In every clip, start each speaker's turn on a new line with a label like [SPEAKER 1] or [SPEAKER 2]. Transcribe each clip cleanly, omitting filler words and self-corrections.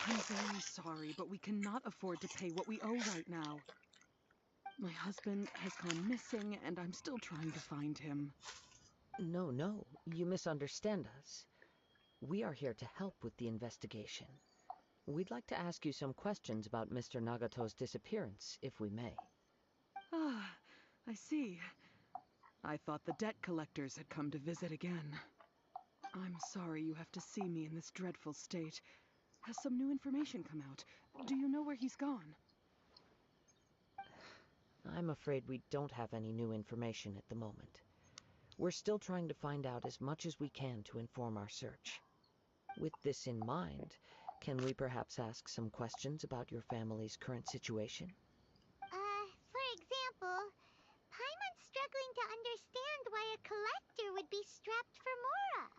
[SPEAKER 1] I'm very sorry, but we cannot afford to pay what we owe right now. My husband has gone missing, and I'm still trying to find him.
[SPEAKER 2] No, you misunderstand us. We are here to help with the investigation. We'd like to ask you some questions about Mr. Nagato's disappearance, if we may.
[SPEAKER 1] Ah, I see. I thought the debt collectors had come to visit again. I'm sorry you have to see me in this dreadful state. Has some new information come out? Do you know where he's gone?
[SPEAKER 2] I'm afraid we don't have any new information at the moment. We're still trying to find out as much as we can to inform our search. With this in mind, can we perhaps ask some questions about your family's current situation?
[SPEAKER 3] For example, Paimon's struggling to understand why a collector would be strapped for Mora.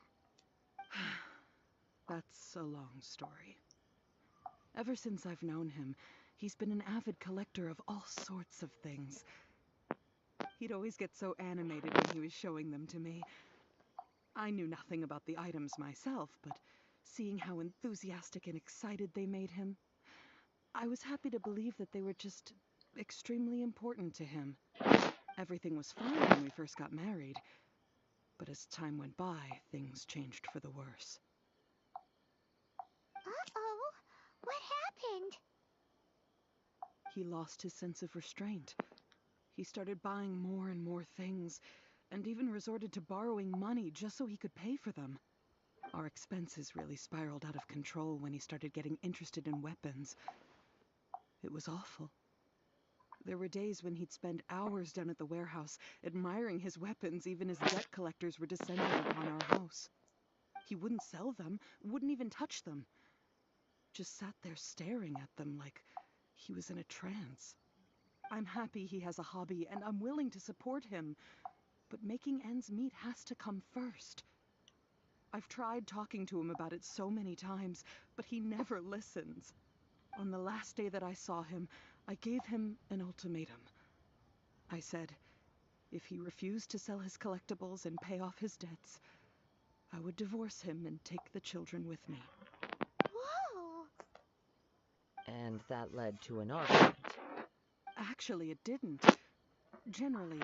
[SPEAKER 1] That's a long story. Ever since I've known him, he's been an avid collector of all sorts of things. He'd always get so animated when he was showing them to me. I knew nothing about the items myself, but seeing how enthusiastic and excited they made him, I was happy to believe that they were just extremely important to him. Everything was fine when we first got married, but as time went by, things changed for the worse.
[SPEAKER 3] Uh-oh, what happened?
[SPEAKER 1] He lost his sense of restraint. He started buying more and more things, and even resorted to borrowing money just so he could pay for them. Our expenses really spiraled out of control when he started getting interested in weapons. It was awful. There were days when he'd spend hours down at the warehouse, admiring his weapons even as debt collectors were descending upon our house. He wouldn't sell them, wouldn't even touch them. Just sat there staring at them like he was in a trance. I'm happy he has a hobby, and I'm willing to support him. But making ends meet has to come first. I've tried talking to him about it so many times, but he never listens. On the last day that I saw him, I gave him an ultimatum. I said, if he refused to sell his collectibles and pay off his debts, I would divorce him and take the children with me.
[SPEAKER 3] Whoa!
[SPEAKER 2] And that led to an argument.
[SPEAKER 1] Actually, it didn't. Generally,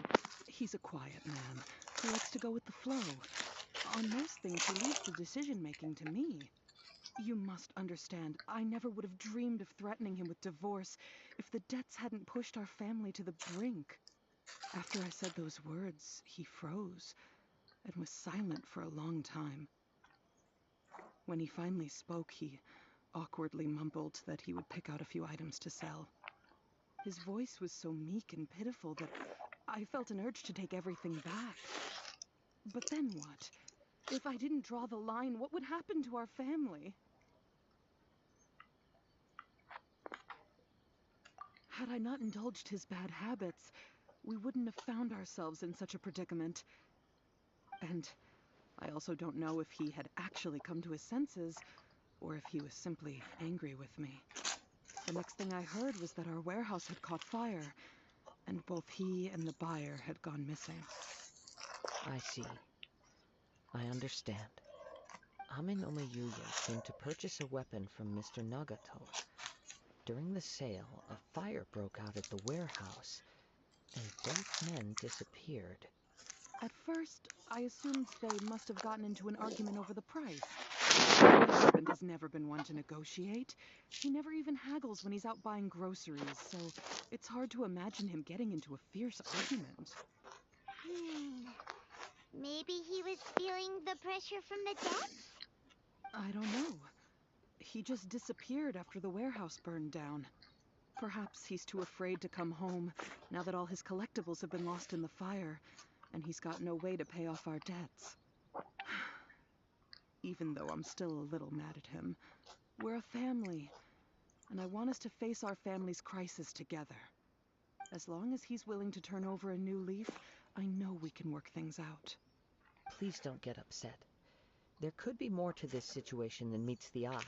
[SPEAKER 1] he's a quiet man who likes to go with the flow. On most things, he leaves the decision-making to me. You must understand, I never would have dreamed of threatening him with divorce if the debts hadn't pushed our family to the brink. After I said those words, he froze and was silent for a long time. When he finally spoke, he awkwardly mumbled that he would pick out a few items to sell. His voice was so meek and pitiful that I felt an urge to take everything back. But then what? If I didn't draw the line, what would happen to our family? Had I not indulged his bad habits, we wouldn't have found ourselves in such a predicament. And I also don't know if he had actually come to his senses, or if he was simply angry with me. The next thing I heard was that our warehouse had caught fire, and both he and the buyer had gone missing.
[SPEAKER 2] I see. I understand. Amin Omeyuya came to purchase a weapon from Mr. Nagato. During the sale, a fire broke out at the warehouse, and both men disappeared.
[SPEAKER 1] At first, I assumed they must have gotten into an argument over the price. My husband has never been one to negotiate. He never even haggles when he's out buying groceries, so it's hard to imagine him getting into a fierce argument.
[SPEAKER 3] Maybe he was feeling the pressure from the depths?
[SPEAKER 1] I don't know. He just disappeared after the warehouse burned down. Perhaps he's too afraid to come home now that all his collectibles have been lost in the fire, and he's got no way to pay off our debts. Even though I'm still a little mad at him, we're a family, and I want us to face our family's crisis together. As long as he's willing to turn over a new leaf, I know we can work things out.
[SPEAKER 2] Please don't get upset. There could be more to this situation than meets the eye.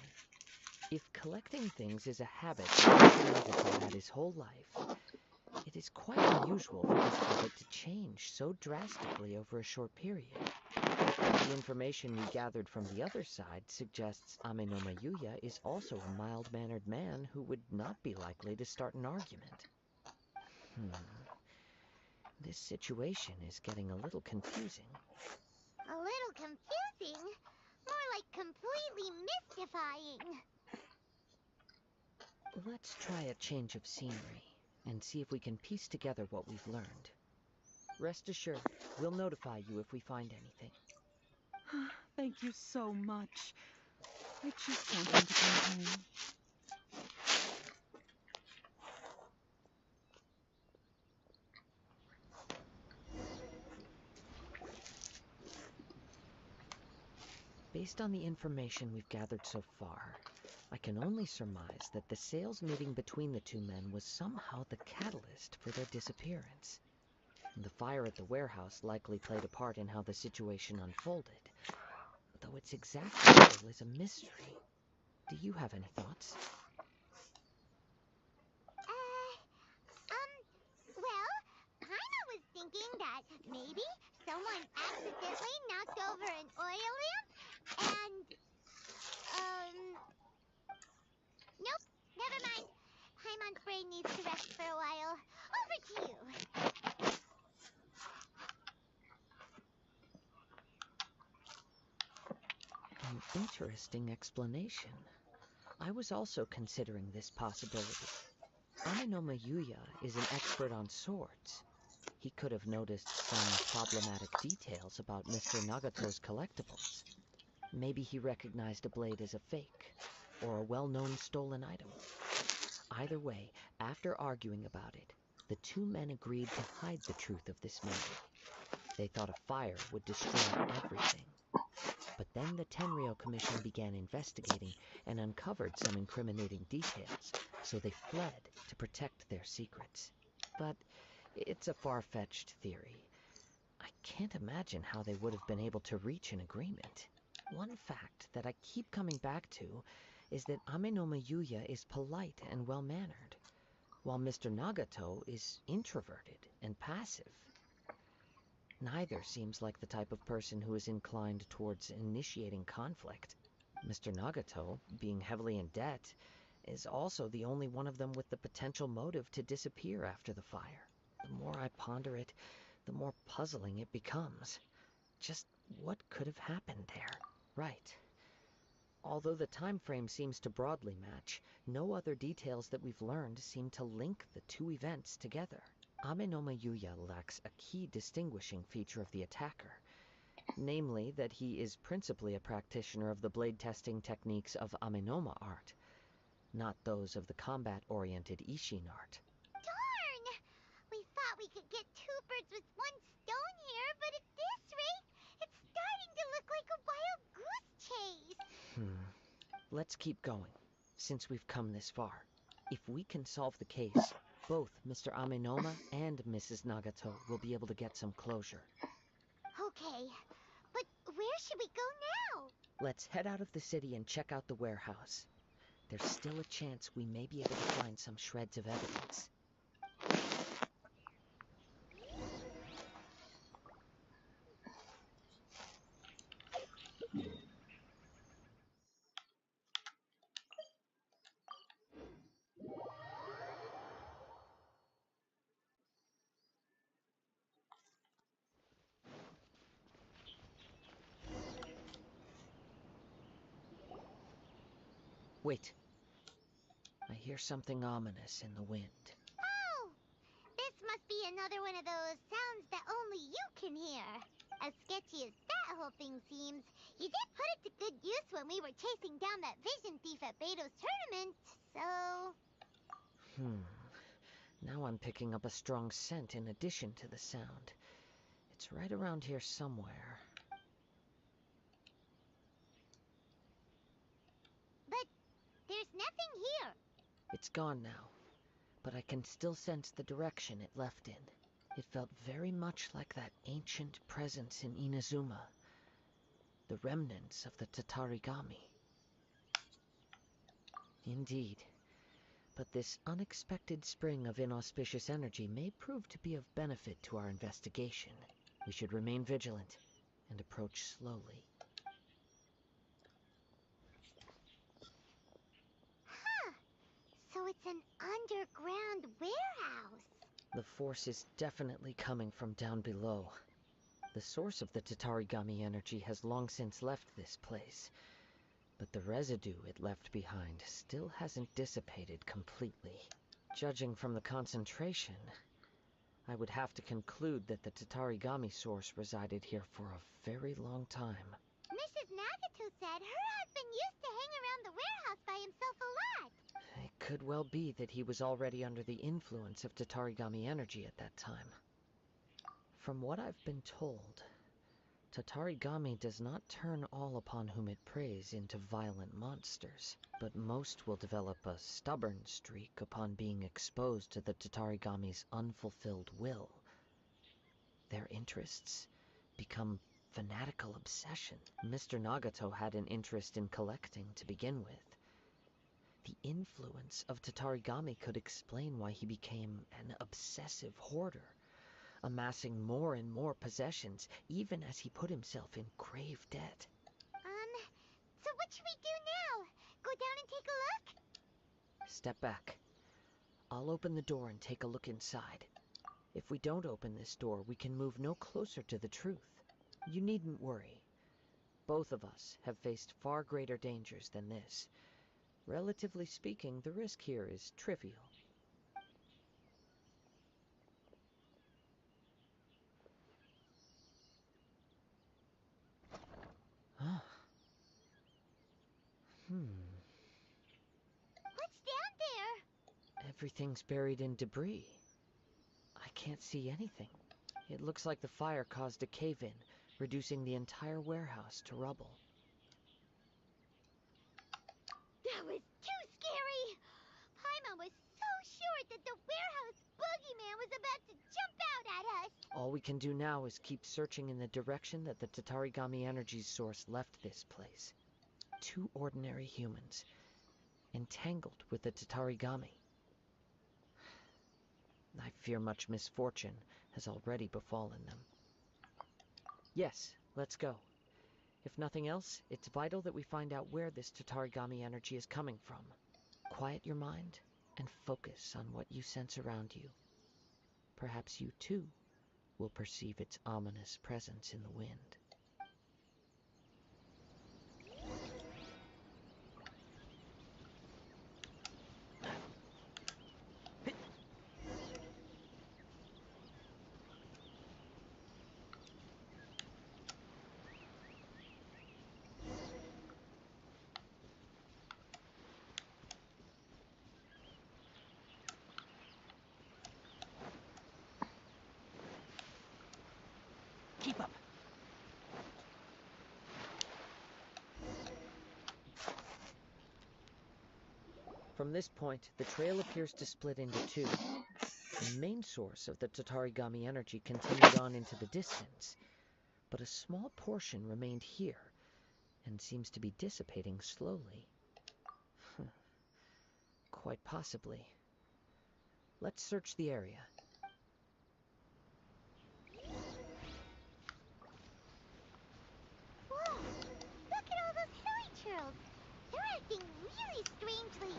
[SPEAKER 2] If collecting things is a habit Mr. Nagato had his whole life, it is quite unusual for this habit to change so drastically over a short period. The information we gathered from the other side suggests Amenoma Yuya is also a mild-mannered man who would not be likely to start an argument. This situation is getting a little confusing.
[SPEAKER 3] A little confusing? More like completely mystifying.
[SPEAKER 2] Let's try a change of scenery and see if we can piece together what we've learned. Rest assured, we'll notify you if we find anything.
[SPEAKER 1] Thank you so much. I just want him to come home.
[SPEAKER 2] Based on the information we've gathered so far, I can only surmise that the sales meeting between the two men was somehow the catalyst for their disappearance. The fire at the warehouse likely played a part in how the situation unfolded, though its exact scale is a mystery. Do you have any thoughts?
[SPEAKER 3] Well, Paimon was thinking that maybe someone accidentally knocked over an oil lamp and, nope, never mind. Paimon's brain needs to rest for a while. Over to you.
[SPEAKER 2] An interesting explanation. I was also considering this possibility. Amenoma Yuya is an expert on swords. He could have noticed some problematic details about Mr. Nagato's collectibles. Maybe he recognized a blade as a fake, or a well-known stolen item. Either way, after arguing about it, the two men agreed to hide the truth of this matter. They thought a fire would destroy everything. But then the Tenryou Commission began investigating and uncovered some incriminating details, so they fled to protect their secrets. But it's a far-fetched theory. I can't imagine how they would have been able to reach an agreement. One fact that I keep coming back to is that Amenoma Yuya is polite and well-mannered, while Mr. Nagato is introverted and passive. Neither seems like the type of person who is inclined towards initiating conflict. Mr. Nagato, being heavily in debt, is also the only one of them with the potential motive to disappear after the fire. The more I ponder it, the more puzzling it becomes. Just what could have happened there? Right. Although the time frame seems to broadly match, no other details that we've learned seem to link the two events together. Amenoma Yuya lacks a key distinguishing feature of the attacker, namely that he is principally a practitioner of the blade testing techniques of Amenoma art, not those of the combat-oriented Ishin art.
[SPEAKER 3] Darn! We thought we could get two birds with one stone here, but at this rate, it's starting to look like a wild goose chase.
[SPEAKER 2] Let's keep going, since we've come this far. If we can solve the case, both Mr. Amenoma and Mrs. Nagato will be able to get some closure.
[SPEAKER 3] Okay, but where should we go now?
[SPEAKER 2] Let's head out of the city and check out the warehouse. There's still a chance we may be able to find some shreds of evidence. Wait. I hear something ominous in the wind.
[SPEAKER 3] Oh! This must be another one of those sounds that only you can hear. As sketchy as that whole thing seems, you did put it to good use when we were chasing down that vision thief at Beto's tournament, so...
[SPEAKER 2] Now I'm picking up a strong scent in addition to the sound. It's right around here somewhere.
[SPEAKER 3] But there's nothing here.
[SPEAKER 2] It's gone now, but I can still sense the direction it left in. It felt very much like that ancient presence in Inazuma, the remnants of the Tatarigami. Indeed, but this unexpected spring of inauspicious energy may prove to be of benefit to our investigation. We should remain vigilant. and approach slowly.
[SPEAKER 3] Huh. So it's an underground warehouse.
[SPEAKER 2] The force is definitely coming from down below. The source of the Tatarigami energy has long since left this place, but the residue it left behind still hasn't dissipated completely. Judging from the concentration, I would have to conclude that the Tatarigami source resided here for a very long time.
[SPEAKER 3] Mrs. Nagato said her husband used to hang around the warehouse by himself a lot.
[SPEAKER 2] It could well be that he was already under the influence of Tatarigami energy at that time. From what I've been told, Tatarigami does not turn all upon whom it preys into violent monsters, but most will develop a stubborn streak upon being exposed to the Tatarigami's unfulfilled will. Their interests become fanatical obsession. Mr. Nagato had an interest in collecting to begin with. The influence of Tatarigami could explain why he became an obsessive hoarder, amassing more and more possessions, even as he put himself in grave debt.
[SPEAKER 3] So what should we do now? Go down and take a look?
[SPEAKER 2] Step back. I'll open the door and take a look inside. If we don't open this door, we can move no closer to the truth. You needn't worry. Both of us have faced far greater dangers than this. Relatively speaking, the risk here is trivial. Huh.
[SPEAKER 3] What's down there?
[SPEAKER 2] Everything's buried in debris. I can't see anything. It looks like the fire caused a cave-in, reducing the entire warehouse to rubble.
[SPEAKER 3] That was too scary! Paimon was so sure that the warehouse boogeyman was about to jump out at us!
[SPEAKER 2] All we can do now is keep searching in the direction that the Tatarigami energy's source left this place. 2 ordinary humans, entangled with the Tatarigami. I fear much misfortune has already befallen them. Yes, let's go. If nothing else, it's vital that we find out where this Tatarigami energy is coming from. Quiet your mind and focus on what you sense around you. Perhaps you, too, will perceive its ominous presence in the wind.
[SPEAKER 1] Keep up.
[SPEAKER 2] From this point, the trail appears to split into 2. The main source of the Tatarigami energy continued on into the distance, but a small portion remained here, and seems to be dissipating slowly. Quite possibly. Let's search the area.
[SPEAKER 3] Whoa! Look at all those hilly churls! They're acting really strangely.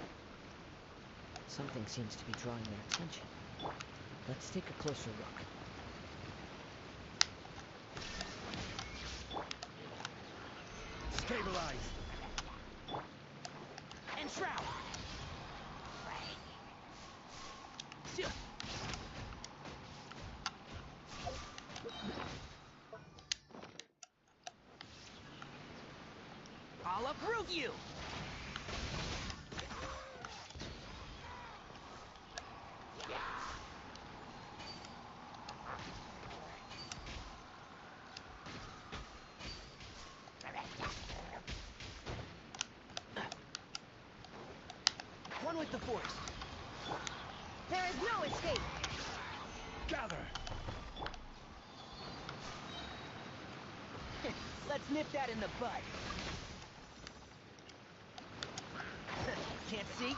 [SPEAKER 2] Something seems to be drawing their attention. Let's take a closer look.
[SPEAKER 4] Stabilize! And shroud! I'll uproot you! One with the force.
[SPEAKER 5] There is no escape!
[SPEAKER 4] Gather!
[SPEAKER 5] Let's nip that in the bud. Can't see?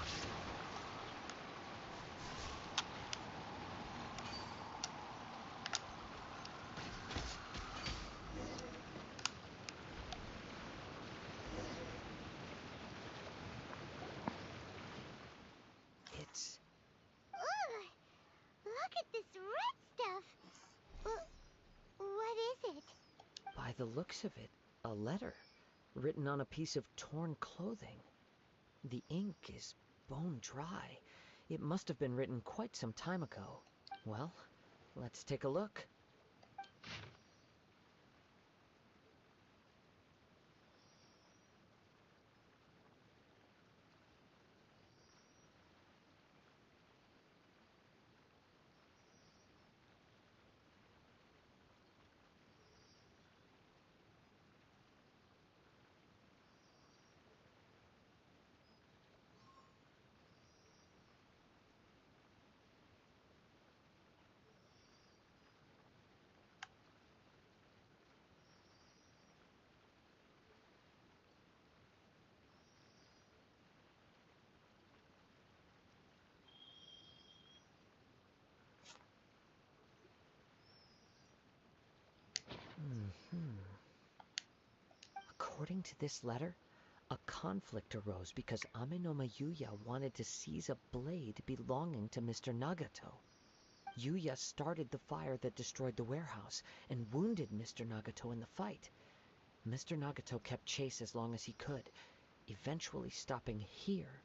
[SPEAKER 2] the looks of it, a letter written on a piece of torn clothing. The ink is bone dry. It must have been written quite some time ago. Well, let's take a look. According to this letter, a conflict arose because Ame no Yuya wanted to seize a blade belonging to Mr. Nagato. Yuya started the fire that destroyed the warehouse and wounded Mr. Nagato in the fight. Mr. Nagato kept chase as long as he could, eventually stopping here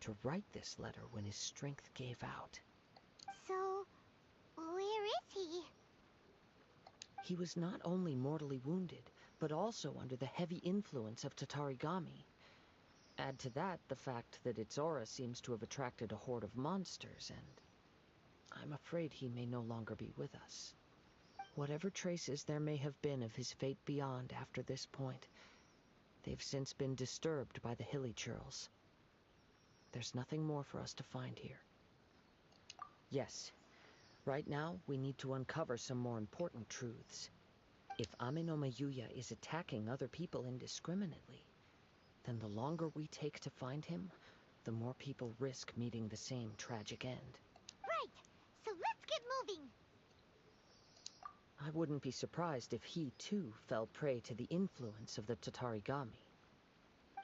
[SPEAKER 2] to write this letter when his strength gave out.
[SPEAKER 3] So, where is he?
[SPEAKER 2] He was not only mortally wounded, but also under the heavy influence of Tatarigami. Add to that the fact that its aura seems to have attracted a horde of monsters, and I'm afraid he may no longer be with us. Whatever traces there may have been of his fate beyond after this point, they've since been disturbed by the hilly churls. There's nothing more for us to find here. Yes, right now we need to uncover some more important truths. If Ame no Yuya is attacking other people indiscriminately, then the longer we take to find him, the more people risk meeting the same tragic end.
[SPEAKER 3] Right, so let's get moving.
[SPEAKER 2] I wouldn't be surprised if he, too, fell prey to the influence of the Tatarigami.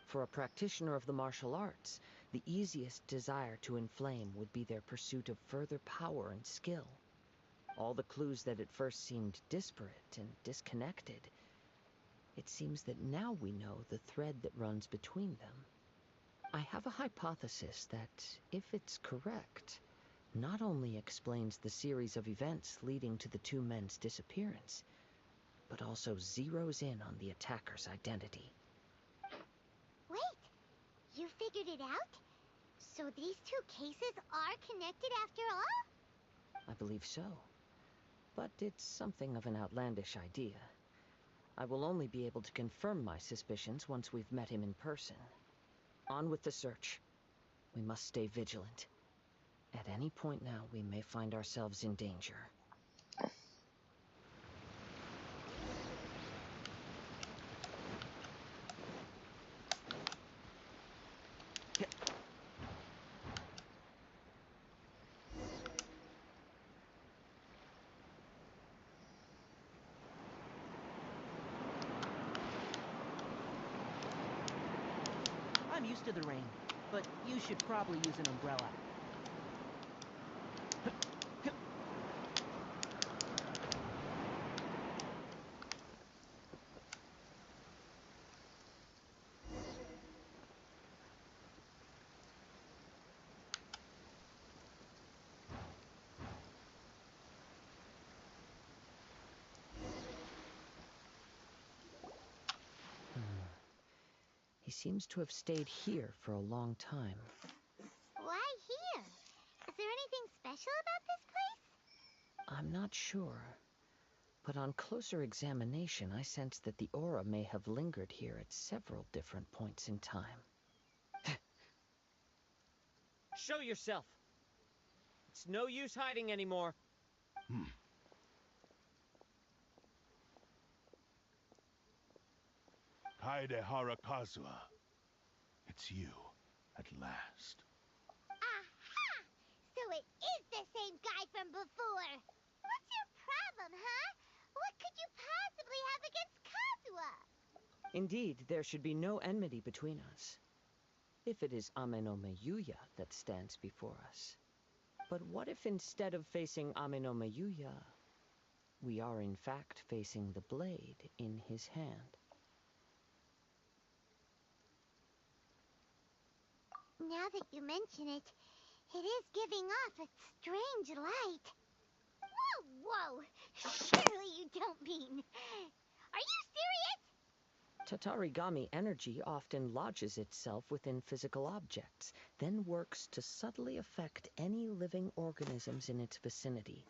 [SPEAKER 2] For a practitioner of the martial arts, the easiest desire to inflame would be their pursuit of further power and skill. All the clues that at first seemed disparate and disconnected, it seems that now we know the thread that runs between them. I have a hypothesis that, if it's correct, not only explains the series of events leading to the two men's disappearance, but also zeroes in on the attacker's identity.
[SPEAKER 3] Wait, you figured it out? So these two cases are connected after all?
[SPEAKER 2] I believe so. But it's something of an outlandish idea. I will only be able to confirm my suspicions once we've met him in person. On with the search. We must stay vigilant. At any point now, we may find ourselves in danger.
[SPEAKER 5] I'm used to the rain, but you should probably use an umbrella.
[SPEAKER 2] He seems to have stayed here for a long time.
[SPEAKER 3] Why here? Is there anything special about this place?
[SPEAKER 2] I'm not sure. But on closer examination, I sense that the aura may have lingered here at several different points in time.
[SPEAKER 6] Show yourself! It's no use hiding anymore.
[SPEAKER 4] Kaedehara Kazuha. It's you, at last.
[SPEAKER 3] Aha! So it is the same guy from before. What's your problem, huh? What could you possibly have against Kazuha?
[SPEAKER 2] Indeed, there should be no enmity between us. If it is Ame no Yuya that stands before us. But what if instead of facing Ame no Yuya, we are in fact facing the blade in his hand.
[SPEAKER 3] Now that you mention it, it is giving off a strange light. Whoa! Surely you don't mean... Are you serious?
[SPEAKER 2] Tatarigami energy often lodges itself within physical objects, then works to subtly affect any living organisms in its vicinity.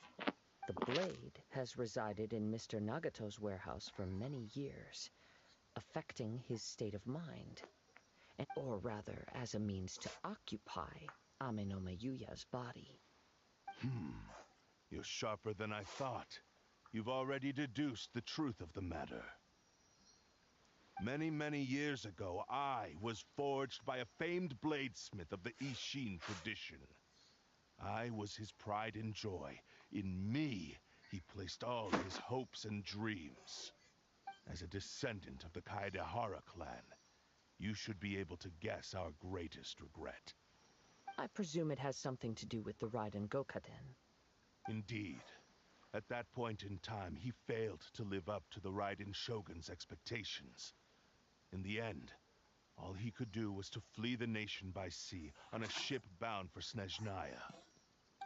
[SPEAKER 2] The blade has resided in Mr. Nagato's warehouse for many years, affecting his state of mind, or rather as a means to occupy Amenoma Yuya's body.
[SPEAKER 4] You're sharper than I thought. You've already deduced the truth of the matter. Many, many years ago, I was forged by a famed bladesmith of the Ishin tradition. I was his pride and joy. In me, he placed all his hopes and dreams. As a descendant of the Kaedehara clan, you should be able to guess our greatest regret.
[SPEAKER 2] I presume it has something to do with the Raiden Gokaden.
[SPEAKER 4] Indeed. At that point in time, he failed to live up to the Raiden Shogun's expectations. In the end, all he could do was to flee the nation by sea on a ship bound for Snezhnaya.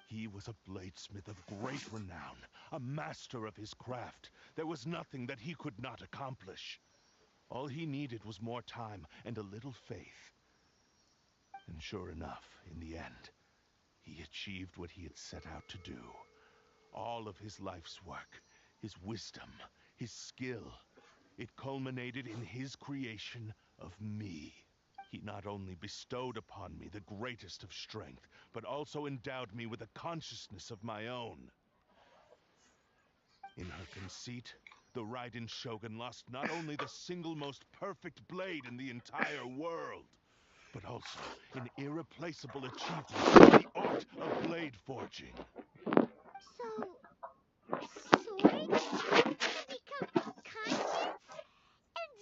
[SPEAKER 4] He was a bladesmith of great renown, a master of his craft. There was nothing that he could not accomplish. All he needed was more time and a little faith. And sure enough, in the end, he achieved what he had set out to do. All of his life's work, his wisdom, his skill, it culminated in his creation of me. He not only bestowed upon me the greatest of strength, but also endowed me with a consciousness of my own. In her conceit, the Raiden Shogun lost not only the single most perfect blade in the entire world, but also an irreplaceable achievement in the art of blade forging.
[SPEAKER 3] So, swords can become conscious and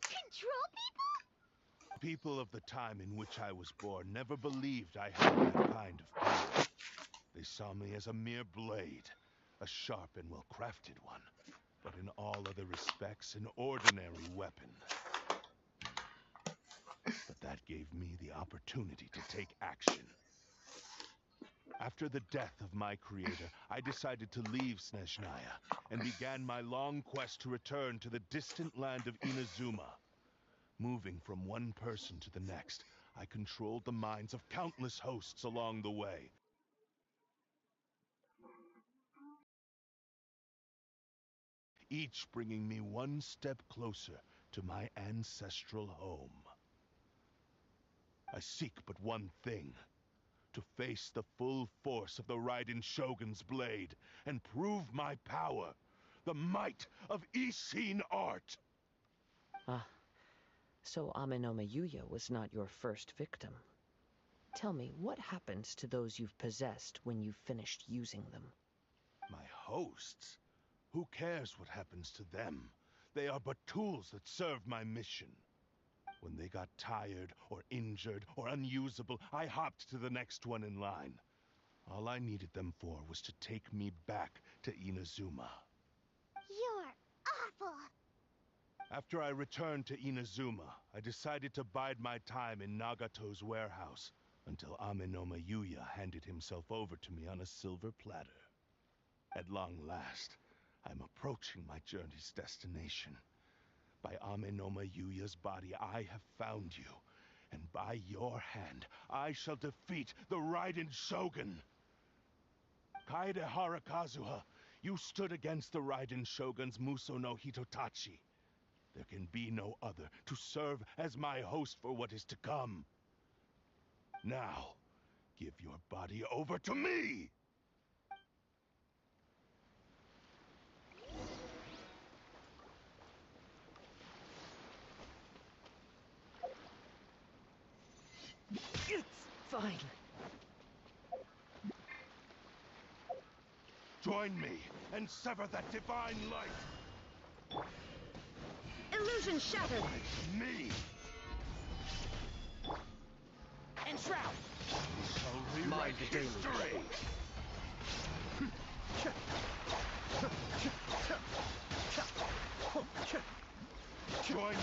[SPEAKER 3] control people?
[SPEAKER 4] People of the time in which I was born never believed I had that kind of power. They saw me as a mere blade, a sharp and well-crafted one, but in all other respects an ordinary weapon. But that gave me the opportunity to take action. After the death of my creator, I decided to leave Snezhnaya and began my long quest to return to the distant land of Inazuma. Moving from one person to the next, I controlled the minds of countless hosts along the way. Each bringing me one step closer to my ancestral home. I seek but one thing: to face the full force of the Raiden Shogun's blade and prove my power, the might of Ishin art.
[SPEAKER 2] Ah, so Amenoma Yuya was not your first victim. Tell me, what happens to those you've possessed when you've finished using them?
[SPEAKER 4] My hosts? Who cares what happens to them? They are but tools that serve my mission. When they got tired, or injured, or unusable, I hopped to the next one in line. All I needed them for was to take me back to Inazuma.
[SPEAKER 3] You're awful.
[SPEAKER 4] After I returned to Inazuma, I decided to bide my time in Nagato's warehouse until Amenoma Yuya handed himself over to me on a silver platter. At long last, I'm approaching my journey's destination. By Amenoma Yuya's body, I have found you, and by your hand, I shall defeat the Raiden Shogun. Kaedehara Kazuha, you stood against the Raiden Shogun's Muso no Hitotachi. There can be no other to serve as my host for what is to come. Now, give your body over to me!
[SPEAKER 2] It's fine.
[SPEAKER 4] Join me and sever that divine light!
[SPEAKER 5] Illusion shattered!
[SPEAKER 4] Me!
[SPEAKER 5] And Shroud!
[SPEAKER 4] Shall rewrite
[SPEAKER 2] Mind the daily.
[SPEAKER 4] history! Join me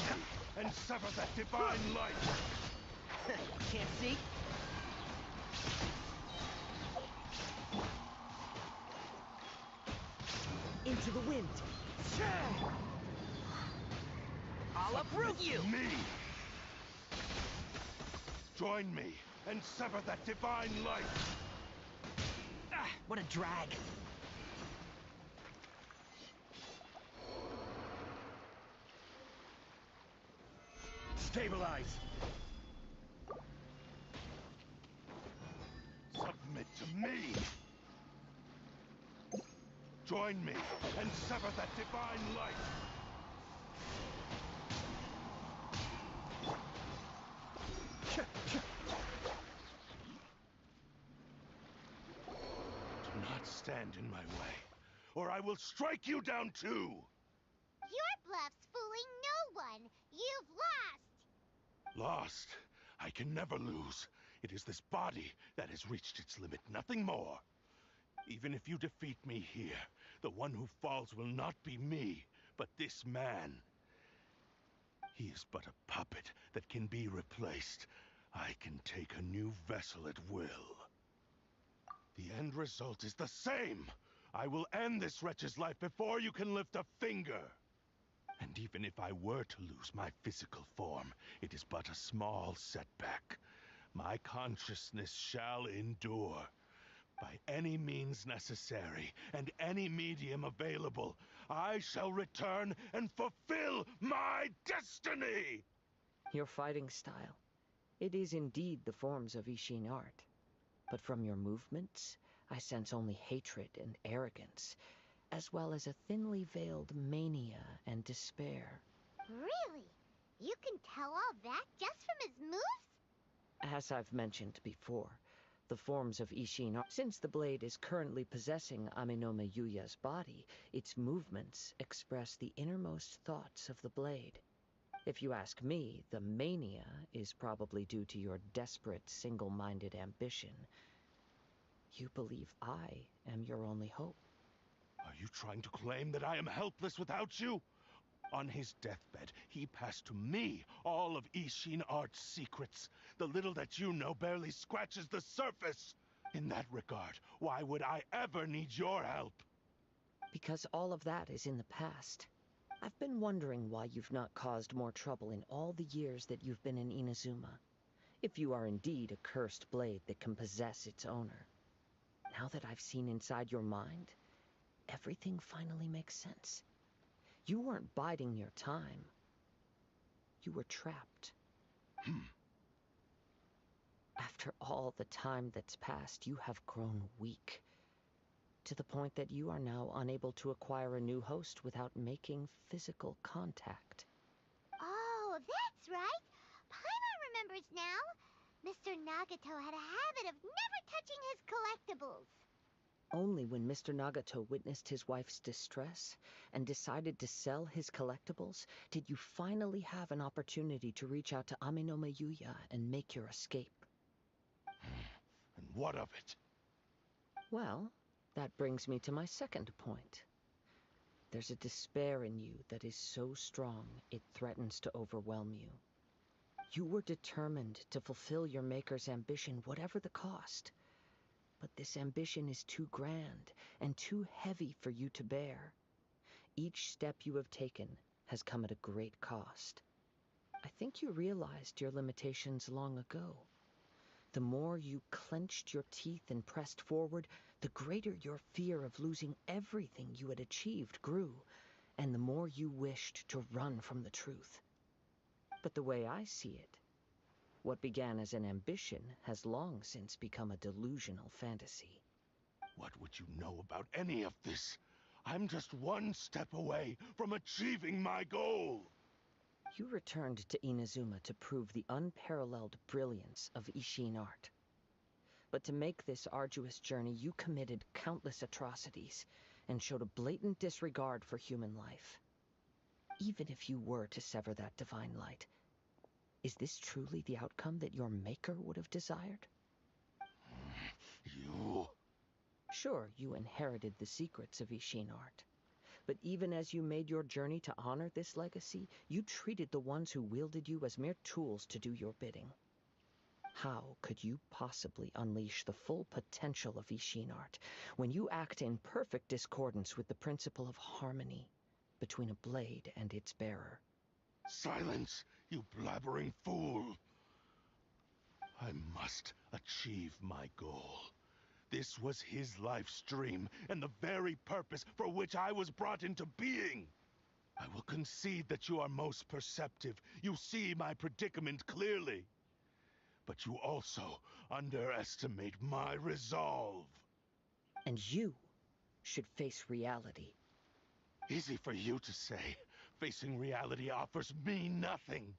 [SPEAKER 4] and sever that divine light!
[SPEAKER 5] Can't see? Into the wind. I'll uproot you!
[SPEAKER 4] Me! Join me and sever that divine light!
[SPEAKER 5] Ah, what a drag.
[SPEAKER 4] Stabilize! Submit to me! Join me and sever that divine light! Do not stand in my way, or I will strike you down too!
[SPEAKER 3] Your bluff's fooling no one. You've lost.
[SPEAKER 4] Lost? I can never lose. It is this body that has reached its limit, nothing more. Even if you defeat me here, the one who falls will not be me, but this man. He is but a puppet that can be replaced. I can take a new vessel at will. The end result is the same! I will end this wretch's life before you can lift a finger! And even if I were to lose my physical form, it is but a small setback. My consciousness shall endure. By any means necessary, and any medium available, I shall return and fulfill my destiny!
[SPEAKER 2] Your fighting style. It is indeed the forms of Ishin art. But from your movements, I sense only hatred and arrogance, as well as a thinly veiled mania and despair.
[SPEAKER 3] Really? You can tell all that just from his moves?
[SPEAKER 2] As I've mentioned before, the forms of Ishin art. Since the blade is currently possessing Aminome Yuya's body, its movements express the innermost thoughts of the blade. If you ask me, the mania is probably due to your desperate, single-minded ambition. You believe I am your only hope.
[SPEAKER 4] Are you trying to claim that I am helpless without you? On his deathbed, he passed to me all of Ishin art's secrets. The little that you know barely scratches the surface. In that regard, why would I ever need your help?
[SPEAKER 2] Because all of that is in the past. I've been wondering why you've not caused more trouble in all the years that you've been in Inazuma. If you are indeed a cursed blade that can possess its owner. Now that I've seen inside your mind, everything finally makes sense. You weren't biding your time. You were trapped. After all the time that's passed, you have grown weak. To the point that you are now unable to acquire a new host without making physical contact.
[SPEAKER 3] Oh, that's right. Paimon remembers now. Mr. Nagato had a habit of never touching his collectibles.
[SPEAKER 2] Only when Mr. Nagato witnessed his wife's distress and decided to sell his collectibles did you finally have an opportunity to reach out to Aminome Yuya and make your escape.
[SPEAKER 4] And what of it?
[SPEAKER 2] Well, that brings me to my second point. There's a despair in you that is so strong it threatens to overwhelm you. You were determined to fulfill your maker's ambition whatever the cost. But this ambition is too grand and too heavy for you to bear. Each step you have taken has come at a great cost. I think you realized your limitations long ago. The more you clenched your teeth and pressed forward, the greater your fear of losing everything you had achieved grew, and the more you wished to run from the truth. But the way I see it, what began as an ambition has long since become a delusional fantasy.
[SPEAKER 4] What would you know about any of this? I'm just one step away from achieving my goal!
[SPEAKER 2] You returned to Inazuma to prove the unparalleled brilliance of Ishin art. But to make this arduous journey, you committed countless atrocities and showed a blatant disregard for human life. Even if you were to sever that divine light, is this truly the outcome that your maker would have desired?
[SPEAKER 4] You...
[SPEAKER 2] Sure, you inherited the secrets of Ishin art, But even as you made your journey to honor this legacy, you treated the ones who wielded you as mere tools to do your bidding. How could you possibly unleash the full potential of Ishin art when you act in perfect discordance with the principle of harmony between a blade and its bearer?
[SPEAKER 4] Silence, you blabbering fool! I must achieve my goal. This was his life's dream, and the very purpose for which I was brought into being. I will concede that you are most perceptive. You see my predicament clearly. But you also underestimate my resolve.
[SPEAKER 2] And you should face reality.
[SPEAKER 4] Easy for you to say. Facing reality offers me nothing.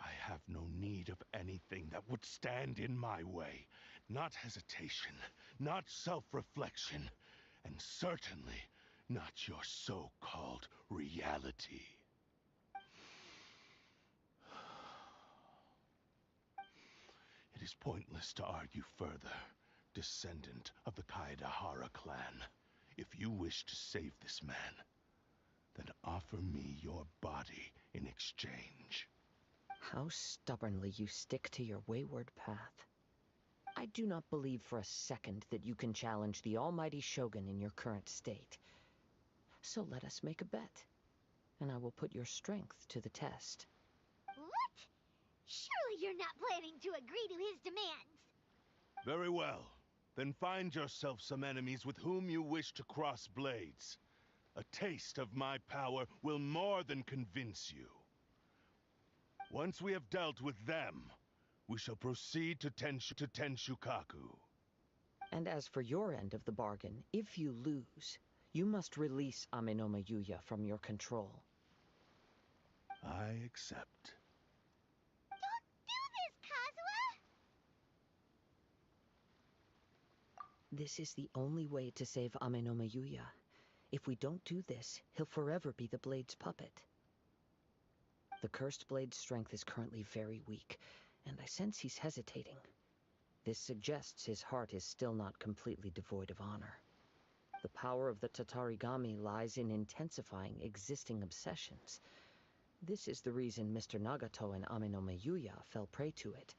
[SPEAKER 4] I have no need of anything that would stand in my way. Not hesitation, not self-reflection, and certainly not your so-called reality. It is pointless to argue further, descendant of the Kaedehara clan. If you wish to save this man, then offer me your body in exchange.
[SPEAKER 2] How stubbornly you stick to your wayward path. I do not believe for a second that you can challenge the almighty Shogun in your current state. So let us make a bet, and I will put your strength to the test.
[SPEAKER 3] What? Surely you're not planning to agree to his demands.
[SPEAKER 4] Very well. Then find yourself some enemies with whom you wish to cross blades. A taste of my power will more than convince you. Once we have dealt with them, we shall proceed to Tenshukaku.
[SPEAKER 2] And as for your end of the bargain, if you lose, you must release Amenoma Yuya from your control.
[SPEAKER 4] I accept.
[SPEAKER 3] Don't do this, Kazuha!
[SPEAKER 2] This is the only way to save Amenoma Yuya. If we don't do this, he'll forever be the Blade's puppet. The Cursed Blade's strength is currently very weak, and I sense he's hesitating. This suggests his heart is still not completely devoid of honor. The power of the Tatarigami lies in intensifying existing obsessions. This is the reason Mr. Nagato and Amenoma Yuya fell prey to it.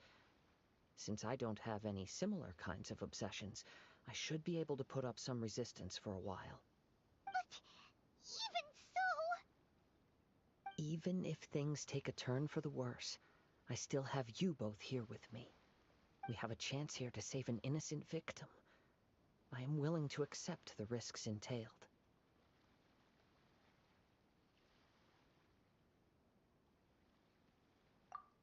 [SPEAKER 2] Since I don't have any similar kinds of obsessions, I should be able to put up some resistance for a while.
[SPEAKER 3] But even so...
[SPEAKER 2] Even if things take a turn for the worse, I still have you both here with me. We have a chance here to save an innocent victim. I am willing to accept the risks entailed.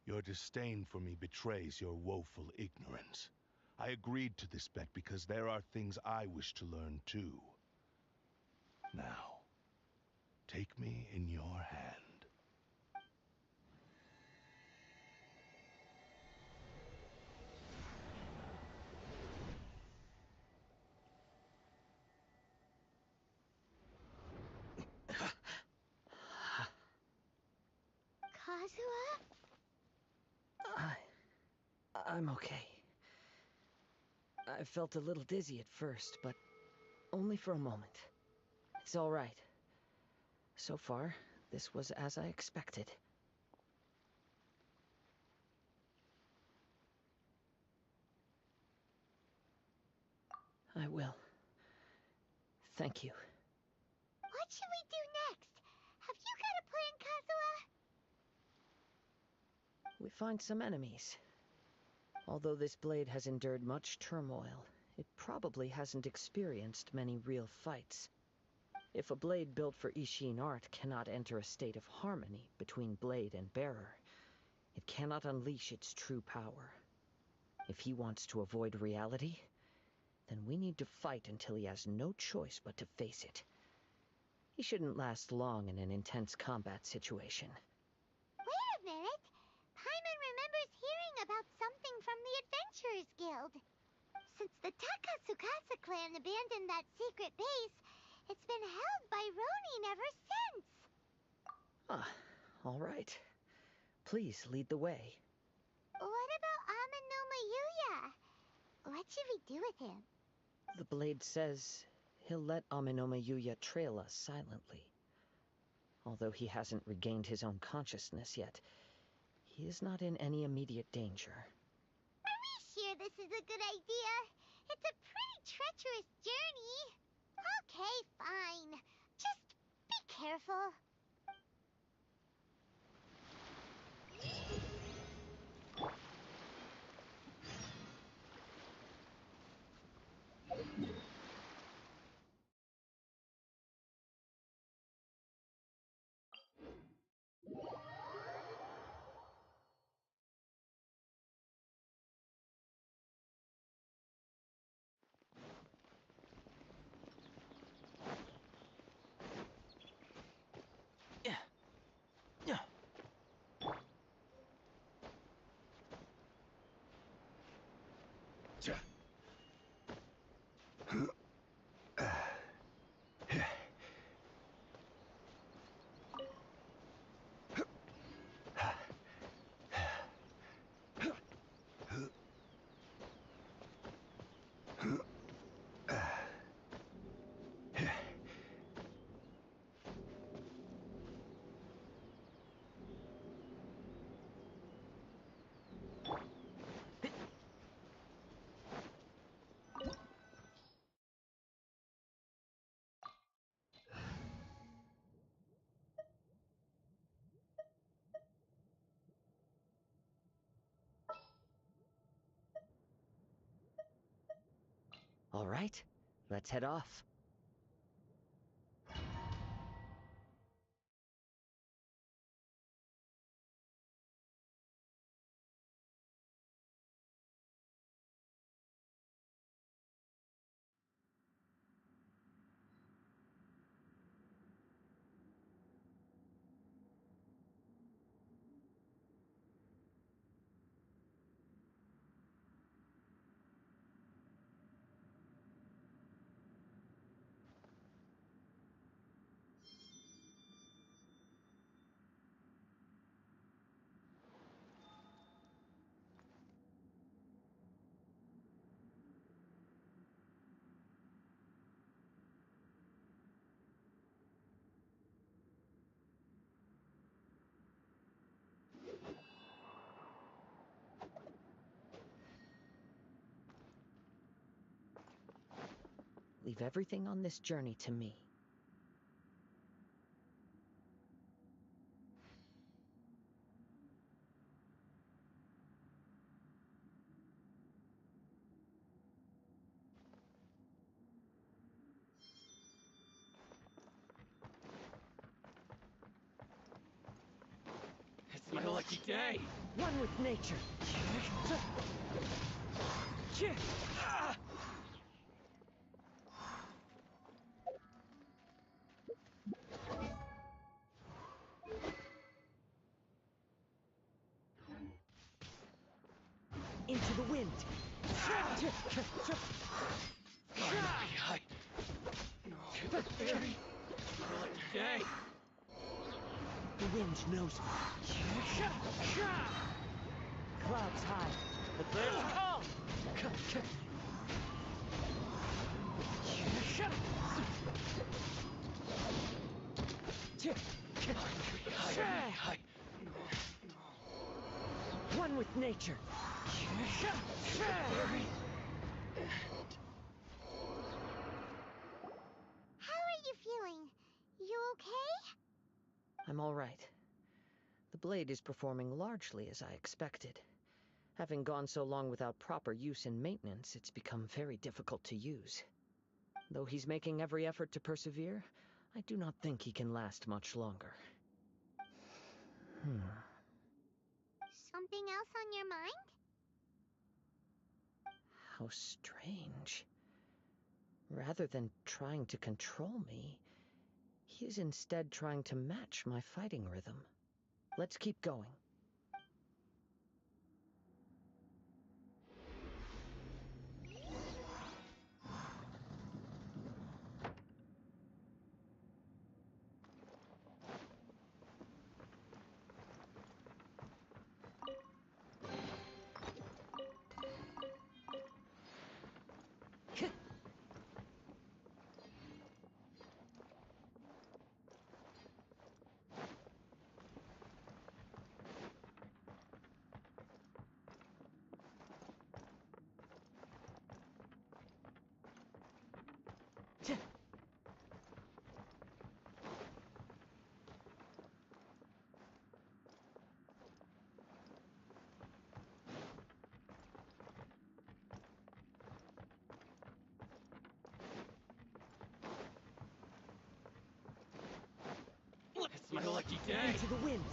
[SPEAKER 4] Your disdain for me betrays your woeful ignorance. I agreed to this bet because there are things I wish to learn too. Now, take me in your hand.
[SPEAKER 3] Kazuha?
[SPEAKER 2] I'm okay. I felt a little dizzy at first, but only for a moment. It's all right. So far, this was as I expected. I will. Thank you.
[SPEAKER 3] What should we do next? Have you got a plan, Kazuha?
[SPEAKER 2] We find some enemies. Although this blade has endured much turmoil, it probably hasn't experienced many real fights. If a blade built for Ishin art cannot enter a state of harmony between blade and bearer, it cannot unleash its true power. If he wants to avoid reality, then we need to fight until he has no choice but to face it. He shouldn't last long in an intense combat situation.
[SPEAKER 3] Wait a minute. Paimon remembers hearing about something from the Adventurers Guild. Since the Takasukasa clan abandoned that secret base, it's been held by Ronin ever since.
[SPEAKER 2] Ah, all right. Please lead the way.
[SPEAKER 3] What about Amenoma Yuya? What should we do with him?
[SPEAKER 2] The blade says he'll let Aminoma Yuya trail us silently. Although he hasn't regained his own consciousness yet, he is not in any immediate danger.
[SPEAKER 3] Are we sure this is a good idea? It's a pretty treacherous journey. Okay, fine. Just be careful.
[SPEAKER 2] All right, let's head off. Leave everything on this journey to me.
[SPEAKER 6] It's my lucky day!
[SPEAKER 2] One with nature! Into the wind!
[SPEAKER 6] Day!
[SPEAKER 2] The wind knows me. Clouds high.
[SPEAKER 6] The clear's calm!
[SPEAKER 2] One with nature.
[SPEAKER 3] How are you feeling? You okay?
[SPEAKER 2] I'm all right. The blade is performing largely as I expected. Having gone so long without proper use and maintenance, it's become very difficult to use. Though he's making every effort to persevere, I do not think he can last much longer.
[SPEAKER 3] Something else on your mind?
[SPEAKER 2] How strange. Rather than trying to control me, he is instead trying to match my fighting rhythm. Let's keep going.
[SPEAKER 6] It's my lucky day.
[SPEAKER 2] Into the wind.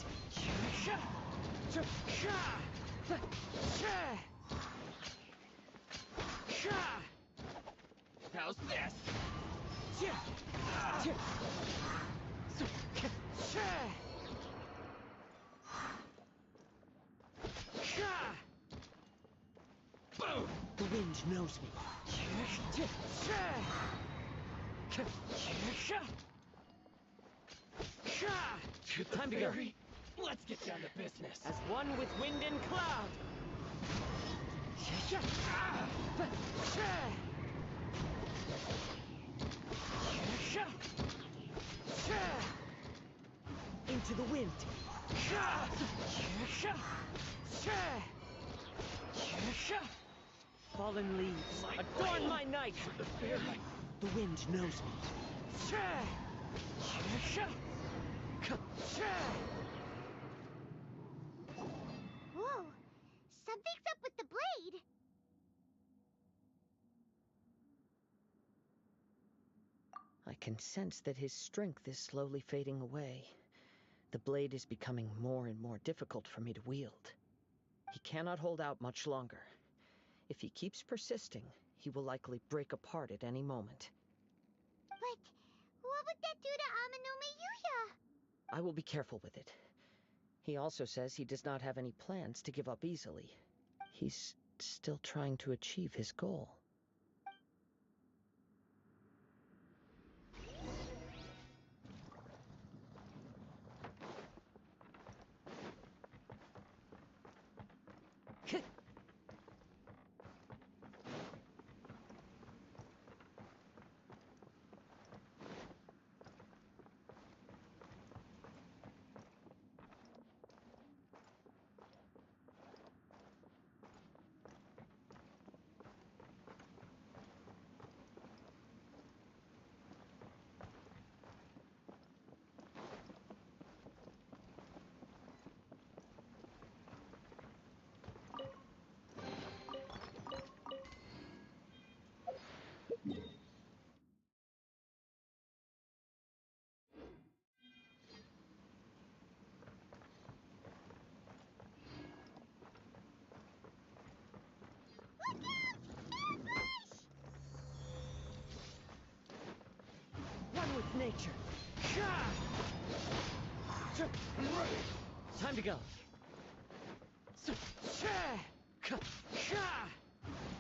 [SPEAKER 6] How's this? Boom!
[SPEAKER 2] The wind knows me. Time to go.
[SPEAKER 6] Let's get down to business. As one with wind and cloud.
[SPEAKER 2] Into the wind.
[SPEAKER 6] Fallen leaves, adorn my night.
[SPEAKER 2] The wind knows me.
[SPEAKER 3] Whoa! Something's up with the blade!
[SPEAKER 2] I can sense that his strength is slowly fading away. The blade is becoming more and more difficult for me to wield. He cannot hold out much longer. If he keeps persisting, he will likely break apart at any moment.
[SPEAKER 3] But what would that do to Amano Miyuya?
[SPEAKER 2] I will be careful with it. He also says he does not have any plans to give up easily. He's still trying to achieve his goal. One with nature. Time to go.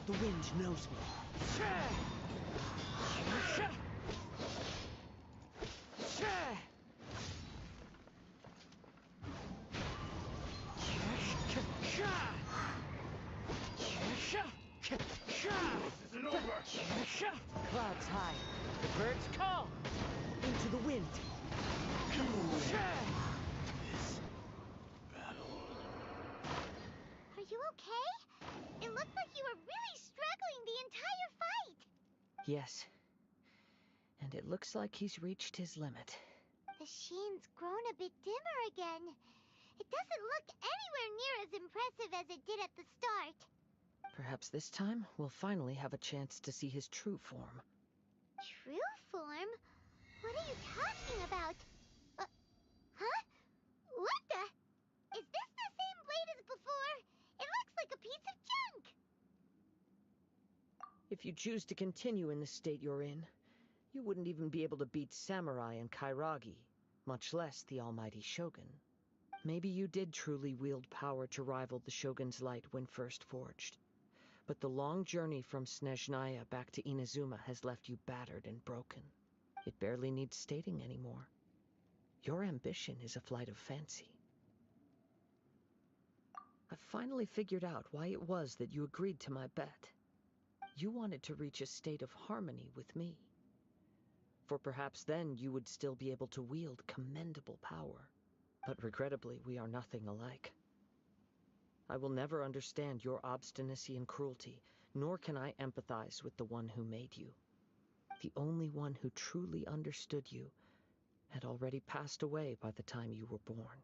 [SPEAKER 2] The wind knows me.
[SPEAKER 4] This isn't over!
[SPEAKER 2] Clouds high.
[SPEAKER 6] The birds call.
[SPEAKER 2] Into the wind.
[SPEAKER 3] Are you okay? It looked like you were really struggling the entire fight!
[SPEAKER 2] Yes. And it looks like he's reached his limit.
[SPEAKER 3] The sheen's grown a bit dimmer again. It doesn't look anywhere near as impressive as it did at the start.
[SPEAKER 2] Perhaps this time we'll finally have a chance to see his true form.
[SPEAKER 3] True form? What are you talking about? Huh? What the? Is this the same blade as before? It looks like a piece of junk!
[SPEAKER 2] If you choose to continue in the state you're in, you wouldn't even be able to beat Samurai and Kairagi, much less the almighty Shogun. Maybe you did truly wield power to rival the Shogun's light when first forged. But the long journey from Snezhnaya back to Inazuma has left you battered and broken. It barely needs stating anymore. Your ambition is a flight of fancy. I've finally figured out why it was that you agreed to my bet. You wanted to reach a state of harmony with me. For perhaps then you would still be able to wield commendable power. But regrettably, we are nothing alike. I will never understand your obstinacy and cruelty, nor can I empathize with the one who made you. the only one who truly understood you, had already passed away by the time you were born.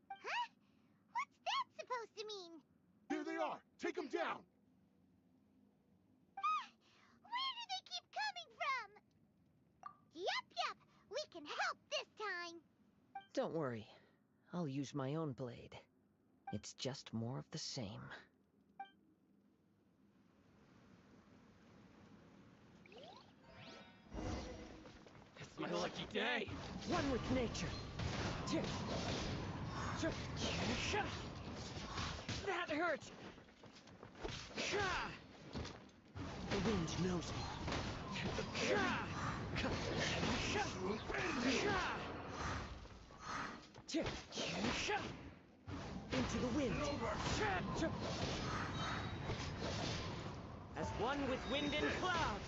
[SPEAKER 3] Huh? What's that supposed to mean?
[SPEAKER 4] Here they are! Take them down!
[SPEAKER 3] Where do they keep coming from? Yup, we can help this time.
[SPEAKER 2] Don't worry, I'll use my own blade. It's just more of the same.
[SPEAKER 6] It's my lucky day.
[SPEAKER 2] One with nature. That hurt! The wind knows me. Into the wind.
[SPEAKER 6] As one with wind and cloud.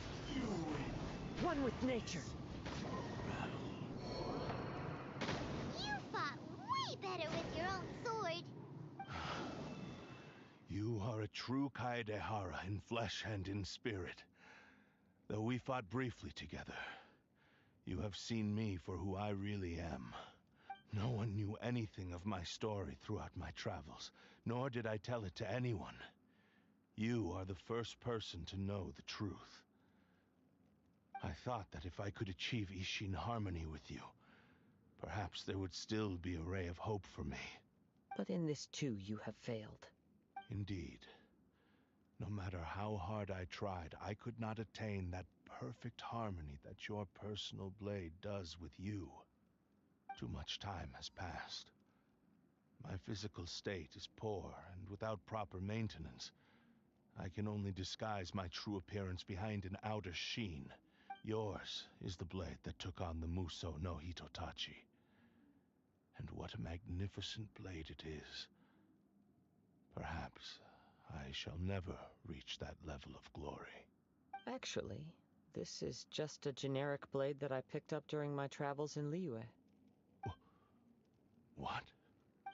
[SPEAKER 2] One with nature.
[SPEAKER 3] You fought way better with your own sword.
[SPEAKER 4] You are a true Kaedehara in flesh and in spirit. Though we fought briefly together, you have seen me for who I really am. No one knew anything of my story throughout my travels, nor did I tell it to anyone. You are the first person to know the truth. I thought that if I could achieve Ishin harmony with you, perhaps there would still be a ray of hope for me.
[SPEAKER 2] But in this too you have failed.
[SPEAKER 4] Indeed. No matter how hard I tried, I could not attain that perfect harmony that your personal blade does with you. Too much time has passed. My physical state is poor, and without proper maintenance, I can only disguise my true appearance behind an outer sheen. Yours is the blade that took on the Muso no Hitotachi. And what a magnificent blade it is. Perhaps I shall never reach that level of glory.
[SPEAKER 2] Actually, this is just a generic blade that I picked up during my travels in Liyue.
[SPEAKER 4] What?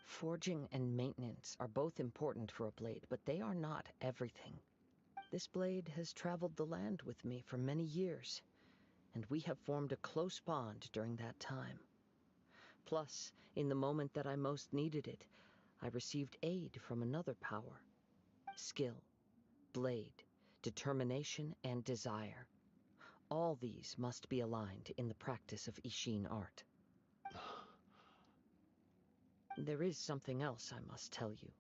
[SPEAKER 2] Forging and maintenance are both important for a blade, but they are not everything. This blade has traveled the land with me for many years, and we have formed a close bond during that time. Plus, in the moment that I most needed it, I received aid from another power. Skill, blade, determination, and desire. All these must be aligned in the practice of Ishin art. There is something else I must tell you.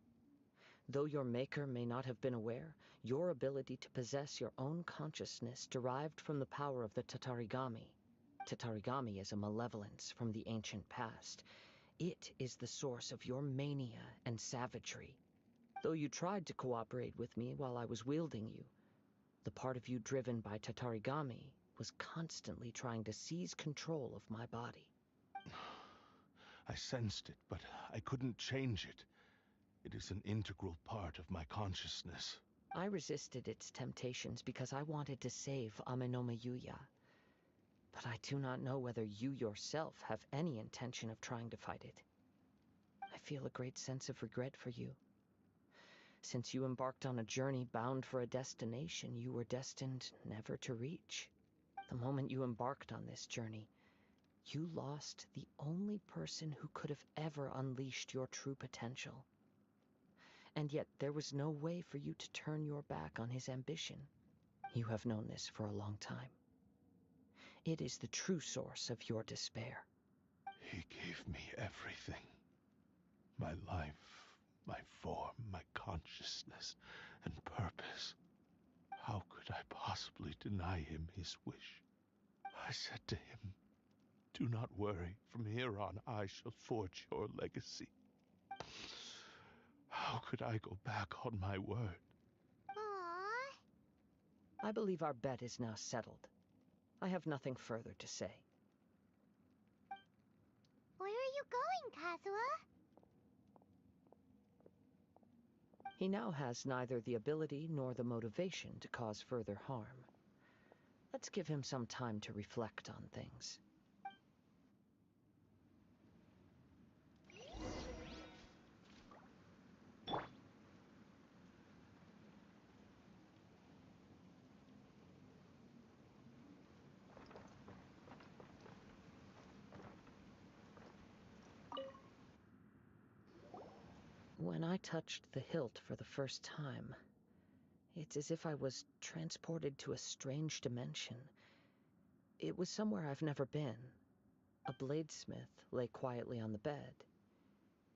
[SPEAKER 2] Though your maker may not have been aware, your ability to possess your own consciousness derived from the power of the Tatarigami. Tatarigami is a malevolence from the ancient past. It is the source of your mania and savagery. Though you tried to cooperate with me while I was wielding you, the part of you driven by Tatarigami was constantly trying to seize control of my body.
[SPEAKER 4] I sensed it, but I couldn't change it. It is an integral part of my consciousness.
[SPEAKER 2] I resisted its temptations because I wanted to save Amenoma Yuya. But I do not know whether you yourself have any intention of trying to fight it. I feel a great sense of regret for you. Since you embarked on a journey bound for a destination you were destined never to reach. The moment you embarked on this journey, you lost the only person who could have ever unleashed your true potential. And yet there was no way for you to turn your back on his ambition. You have known this for a long time. It is the true source of your despair.
[SPEAKER 4] He gave me everything. My life, my form, my consciousness, and purpose. How could I possibly deny him his wish? I said to him, "Do not worry. From here on, I shall forge your legacy." How could I go back on my word?
[SPEAKER 3] Aww.
[SPEAKER 2] I believe our bet is now settled. I have nothing further to say.
[SPEAKER 3] Where are you going, Kazuha?
[SPEAKER 2] He now has neither the ability nor the motivation to cause further harm. Let's give him some time to reflect on things. I touched the hilt for the first time, it's as if I was transported to a strange dimension. It was somewhere I've never been. A bladesmith lay quietly on the bed,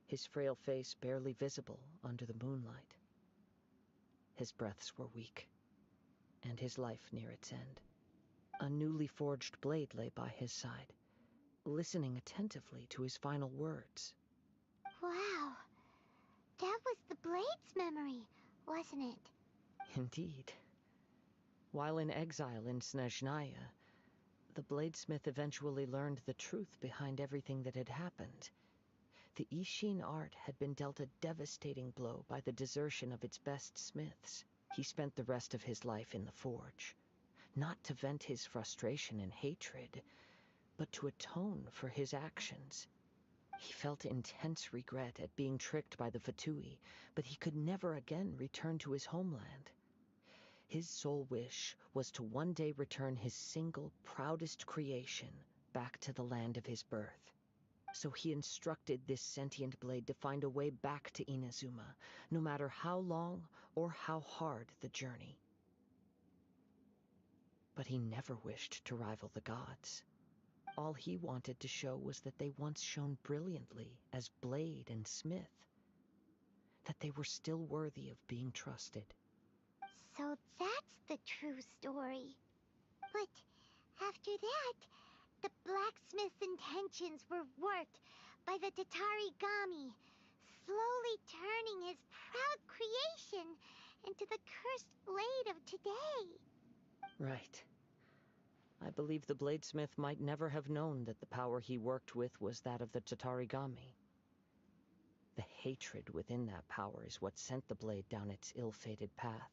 [SPEAKER 2] his frail face barely visible under the moonlight. His breaths were weak, and his life near its end. A newly forged blade lay by his side, listening attentively to his final words.
[SPEAKER 3] Wow. That was the Blade's memory, wasn't it?
[SPEAKER 2] Indeed. While in exile in Snezhnaya, the bladesmith eventually learned the truth behind everything that had happened. The Ishin art had been dealt a devastating blow by the desertion of its best smiths. He spent the rest of his life in the forge, not to vent his frustration and hatred, but to atone for his actions. He felt intense regret at being tricked by the Fatui, but he could never again return to his homeland. His sole wish was to one day return his single, proudest creation back to the land of his birth. So he instructed this sentient blade to find a way back to Inazuma, no matter how long or how hard the journey. But he never wished to rival the gods. All he wanted to show was that they once shone brilliantly as blade and smith, that they were still worthy of being trusted.
[SPEAKER 3] So that's the true story. But after that, the blacksmith's intentions were warped by the Tatarigami, slowly turning his proud creation into the cursed blade of today.
[SPEAKER 2] Right. I believe the bladesmith might never have known that the power he worked with was that of the Tatarigami. The hatred within that power is what sent the blade down its ill-fated path.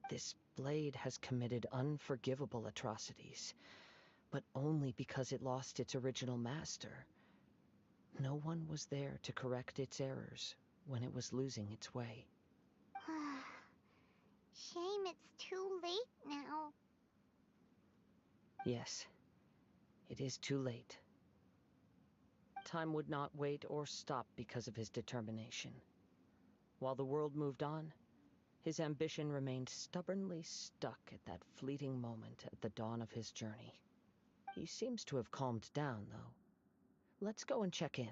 [SPEAKER 2] This blade has committed unforgivable atrocities, but only because it lost its original master. No one was there to correct its errors when it was losing its way.
[SPEAKER 3] Shame it's too late now.
[SPEAKER 2] Yes, it is too late. Time would not wait or stop because of his determination. While the world moved on, his ambition remained stubbornly stuck at that fleeting moment at the dawn of his journey. He seems to have calmed down, though. Let's go and check in.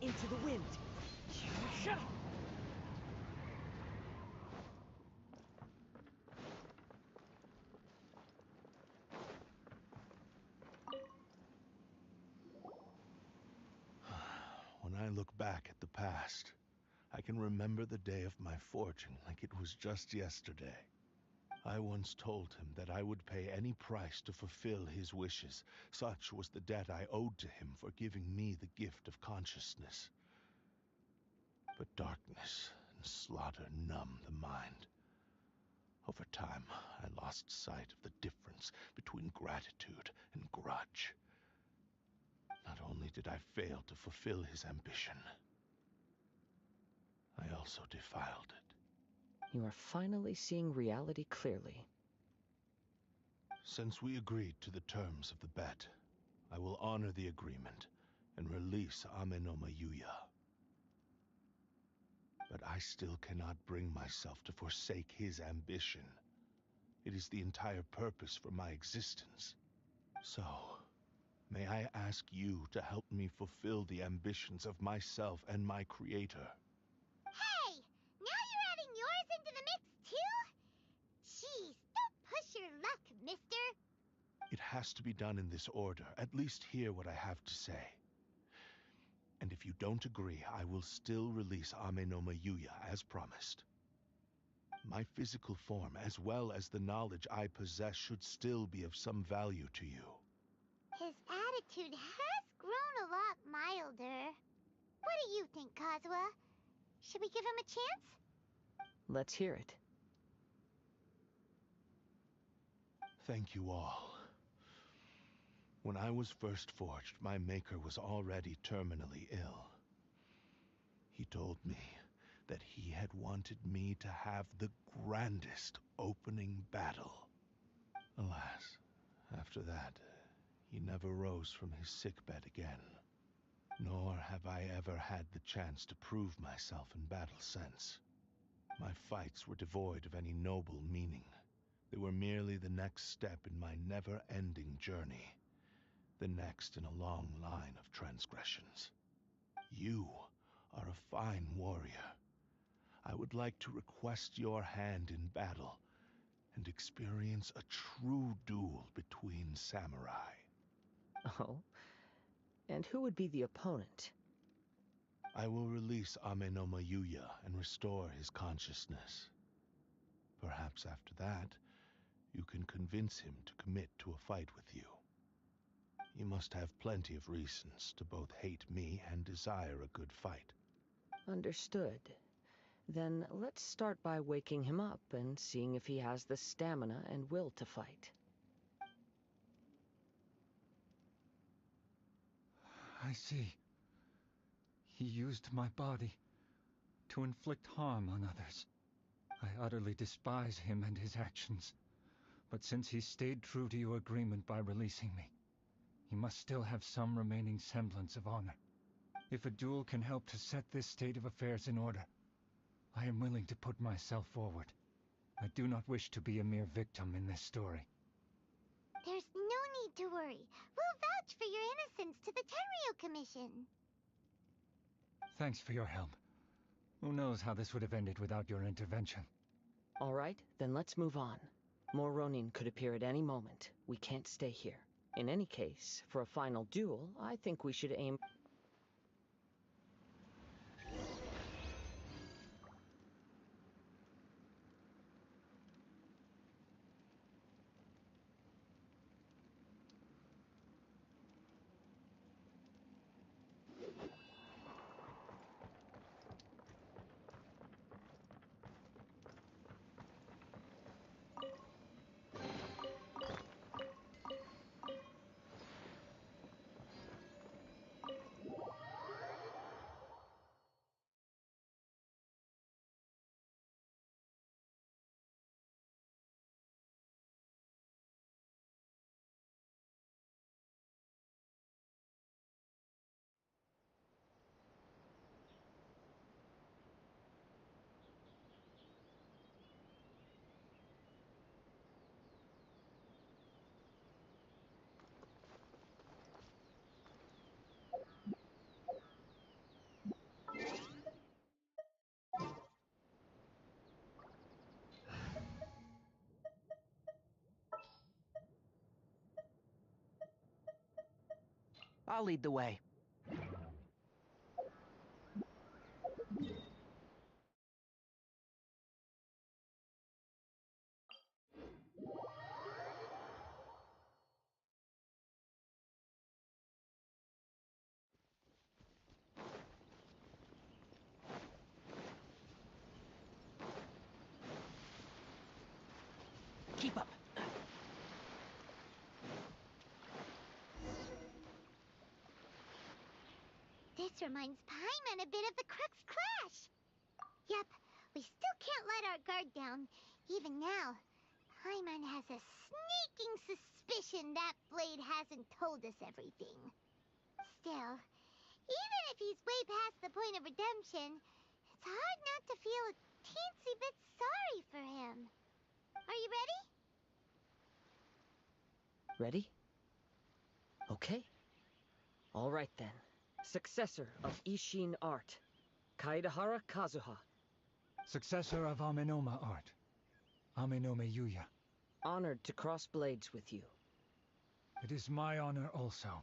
[SPEAKER 5] Into the wind.
[SPEAKER 4] When I look back at the past, I can remember the day of my forging like it was just yesterday. I once told him that I would pay any price to fulfill his wishes. Such was the debt I owed to him for giving me the gift of consciousness. But darkness and slaughter numb the mind. Over time, I lost sight of the difference between gratitude and grudge. Not only did I fail to fulfill his ambition, I also defiled it.
[SPEAKER 2] You are finally seeing reality clearly.
[SPEAKER 4] Since we agreed to the terms of the bet, I will honor the agreement and release Amenoma Yuya. But I still cannot bring myself to forsake his ambition. It is the entire purpose for my existence. So, may I ask you to help me fulfill the ambitions of myself and my creator?
[SPEAKER 3] Hey! Now you're adding yours into the mix, too? Jeez, don't push your luck, mister.
[SPEAKER 4] It has to be done in this order. At least hear what I have to say. And if you don't agree, I will still release Amenoma Yuya as promised. My physical form, as well as the knowledge I possess, should still be of some value to you.
[SPEAKER 3] His attitude has grown a lot milder. What do you think, Kazuha? Should we give him a chance?
[SPEAKER 2] Let's hear it.
[SPEAKER 4] Thank you all. When I was first forged, my maker was already terminally ill. He told me that he had wanted me to have the grandest opening battle. Alas, after that, he never rose from his sickbed again. Nor have I ever had the chance to prove myself in battle since. My fights were devoid of any noble meaning. They were merely the next step in my never-ending journey. The next in a long line of transgressions. You are a fine warrior. I would like to request your hand in battle and experience a true duel between samurai.
[SPEAKER 2] Oh? And who would be the opponent?
[SPEAKER 4] I will release Amenoma Yuya and restore his consciousness. Perhaps after that, you can convince him to commit to a fight with you. You must have plenty of reasons to both hate me and desire a good fight.
[SPEAKER 2] Understood. Then let's start by waking him up and seeing if he has the stamina and will to fight.
[SPEAKER 7] I see. He used my body to inflict harm on others. I utterly despise him and his actions. But since he stayed true to your agreement by releasing me, he must still have some remaining semblance of honor. If a duel can help to set this state of affairs in order, I am willing to put myself forward. I do not wish to be a mere victim in this story.
[SPEAKER 3] There's no need to worry. We'll vouch for your innocence to the Terrio Commission.
[SPEAKER 7] Thanks for your help. Who knows how this would have ended without your intervention.
[SPEAKER 2] All right, then let's move on. More Ronin could appear at any moment. We can't stay here. In any case, for a final duel, I think we should aim...
[SPEAKER 5] I'll lead the way. Keep up.
[SPEAKER 3] This reminds Paimon a bit of the Crux Clash. Yep, we still can't let our guard down. Even now, Paimon has a sneaking suspicion that blade hasn't told us everything. Still, even if he's way past the point of redemption, it's hard not to feel a teensy bit sorry for him. Are you ready?
[SPEAKER 2] Ready? Okay. All right then. Successor of Ishin art, Kaedehara Kazuha.
[SPEAKER 7] Successor of Amenoma art, Amenoma Yuya.
[SPEAKER 2] Honored to cross blades with you.
[SPEAKER 7] It is my honor also.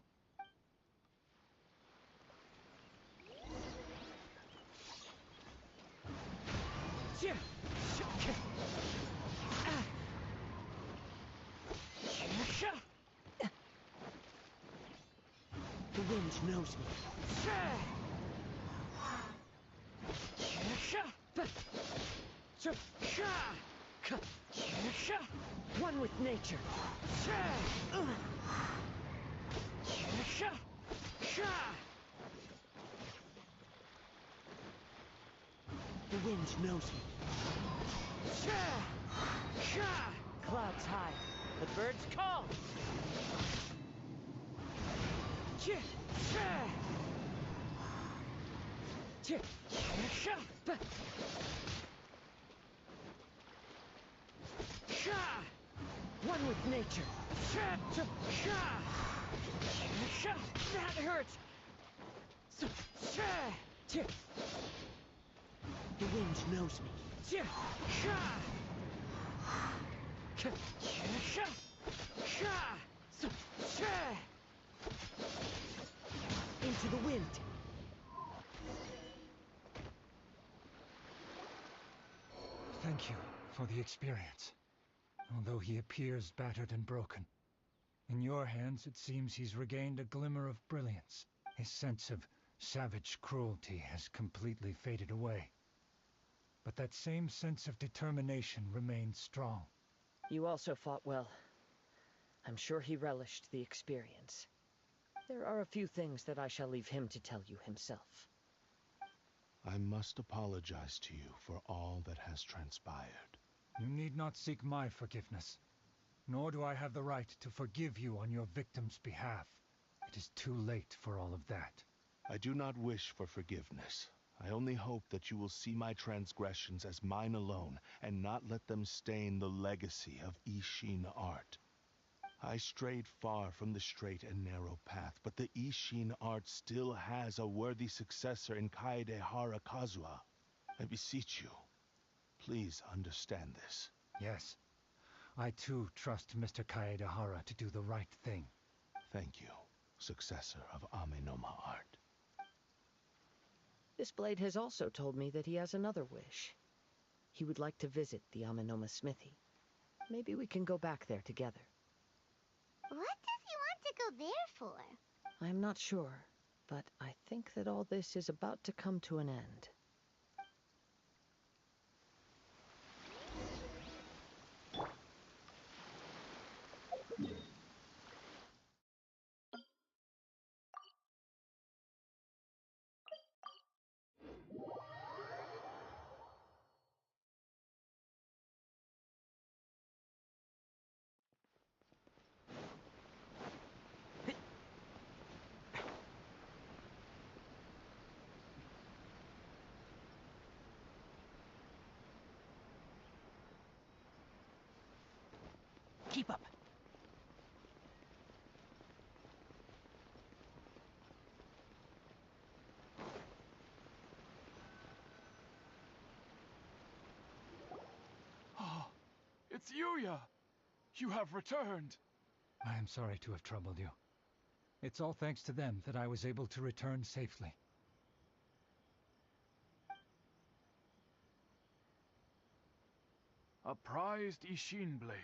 [SPEAKER 2] The wind knows me. One with nature. The wind knows me. Clouds high.
[SPEAKER 6] The birds call!
[SPEAKER 2] One with nature. That hurts. The wind knows me. Into the wind.
[SPEAKER 7] Thank you for the experience. Although he appears battered and broken, in your hands it seems he's regained a glimmer of brilliance. His sense of savage cruelty has completely faded away. But that same sense of determination remains strong.
[SPEAKER 2] You also fought well. I'm sure he relished the experience. There are a few things that I shall leave him to tell you himself.
[SPEAKER 4] I must apologize to you for all that has transpired.
[SPEAKER 7] You need not seek my forgiveness, nor do I have the right to forgive you on your victim's behalf. It is too late for all of that.
[SPEAKER 4] I do not wish for forgiveness. I only hope that you will see my transgressions as mine alone, and not let them stain the legacy of Ishin art. I strayed far from the straight and narrow path, but the Ishin art still has a worthy successor in Kaedehara Kazuha. I beseech you, please understand this.
[SPEAKER 7] Yes, I too trust Mr. Kaedehara to do the right thing.
[SPEAKER 4] Thank you, successor of Amenoma art.
[SPEAKER 2] This blade has also told me that he has another wish. He would like to visit the Amenoma smithy. Maybe we can go back there together.
[SPEAKER 3] What does he want to go there for?
[SPEAKER 2] I'm not sure, but I think that all this is about to come to an end.
[SPEAKER 5] Keep up.
[SPEAKER 8] Oh, it's Yuya! You have returned!
[SPEAKER 7] I am sorry to have troubled you. It's all thanks to them that I was able to return safely.
[SPEAKER 8] A prized Ishin blade,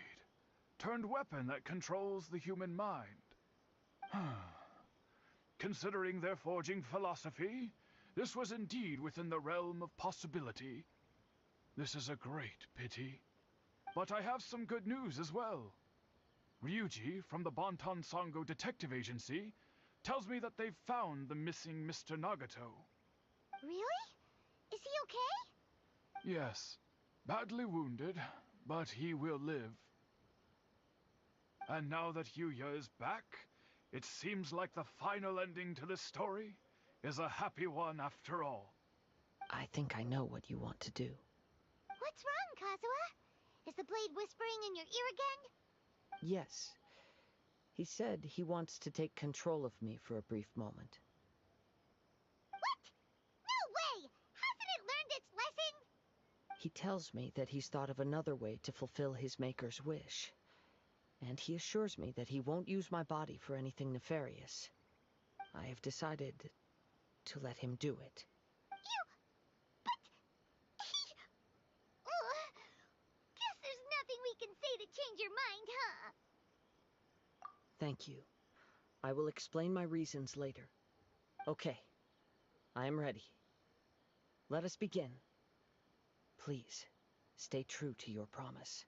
[SPEAKER 8] turned weapon that controls the human mind. Considering their forging philosophy, this was indeed within the realm of possibility. This is a great pity. But I have some good news as well. Ryuji, from the Bonton Sango Detective Agency, tells me that they've found the missing Mr. Nagato.
[SPEAKER 3] Really? Is he okay?
[SPEAKER 8] Yes, badly wounded, but he will live. And now that Yuya is back, it seems like the final ending to this story is a happy one after all.
[SPEAKER 2] I think I know what you want to do.
[SPEAKER 3] What's wrong, Kazuha? Is the blade whispering in your ear again?
[SPEAKER 2] Yes. He said he wants to take control of me for a brief moment.
[SPEAKER 3] What? No way! Hasn't it learned its lesson?
[SPEAKER 2] He tells me that he's thought of another way to fulfill his maker's wish. And he assures me that he won't use my body for anything nefarious. I have decided to let him do it.
[SPEAKER 3] Guess there's nothing we can say to change your mind, huh?
[SPEAKER 2] Thank you. I will explain my reasons later. Okay. I am ready. Let us begin. Please, Stay true to your promise.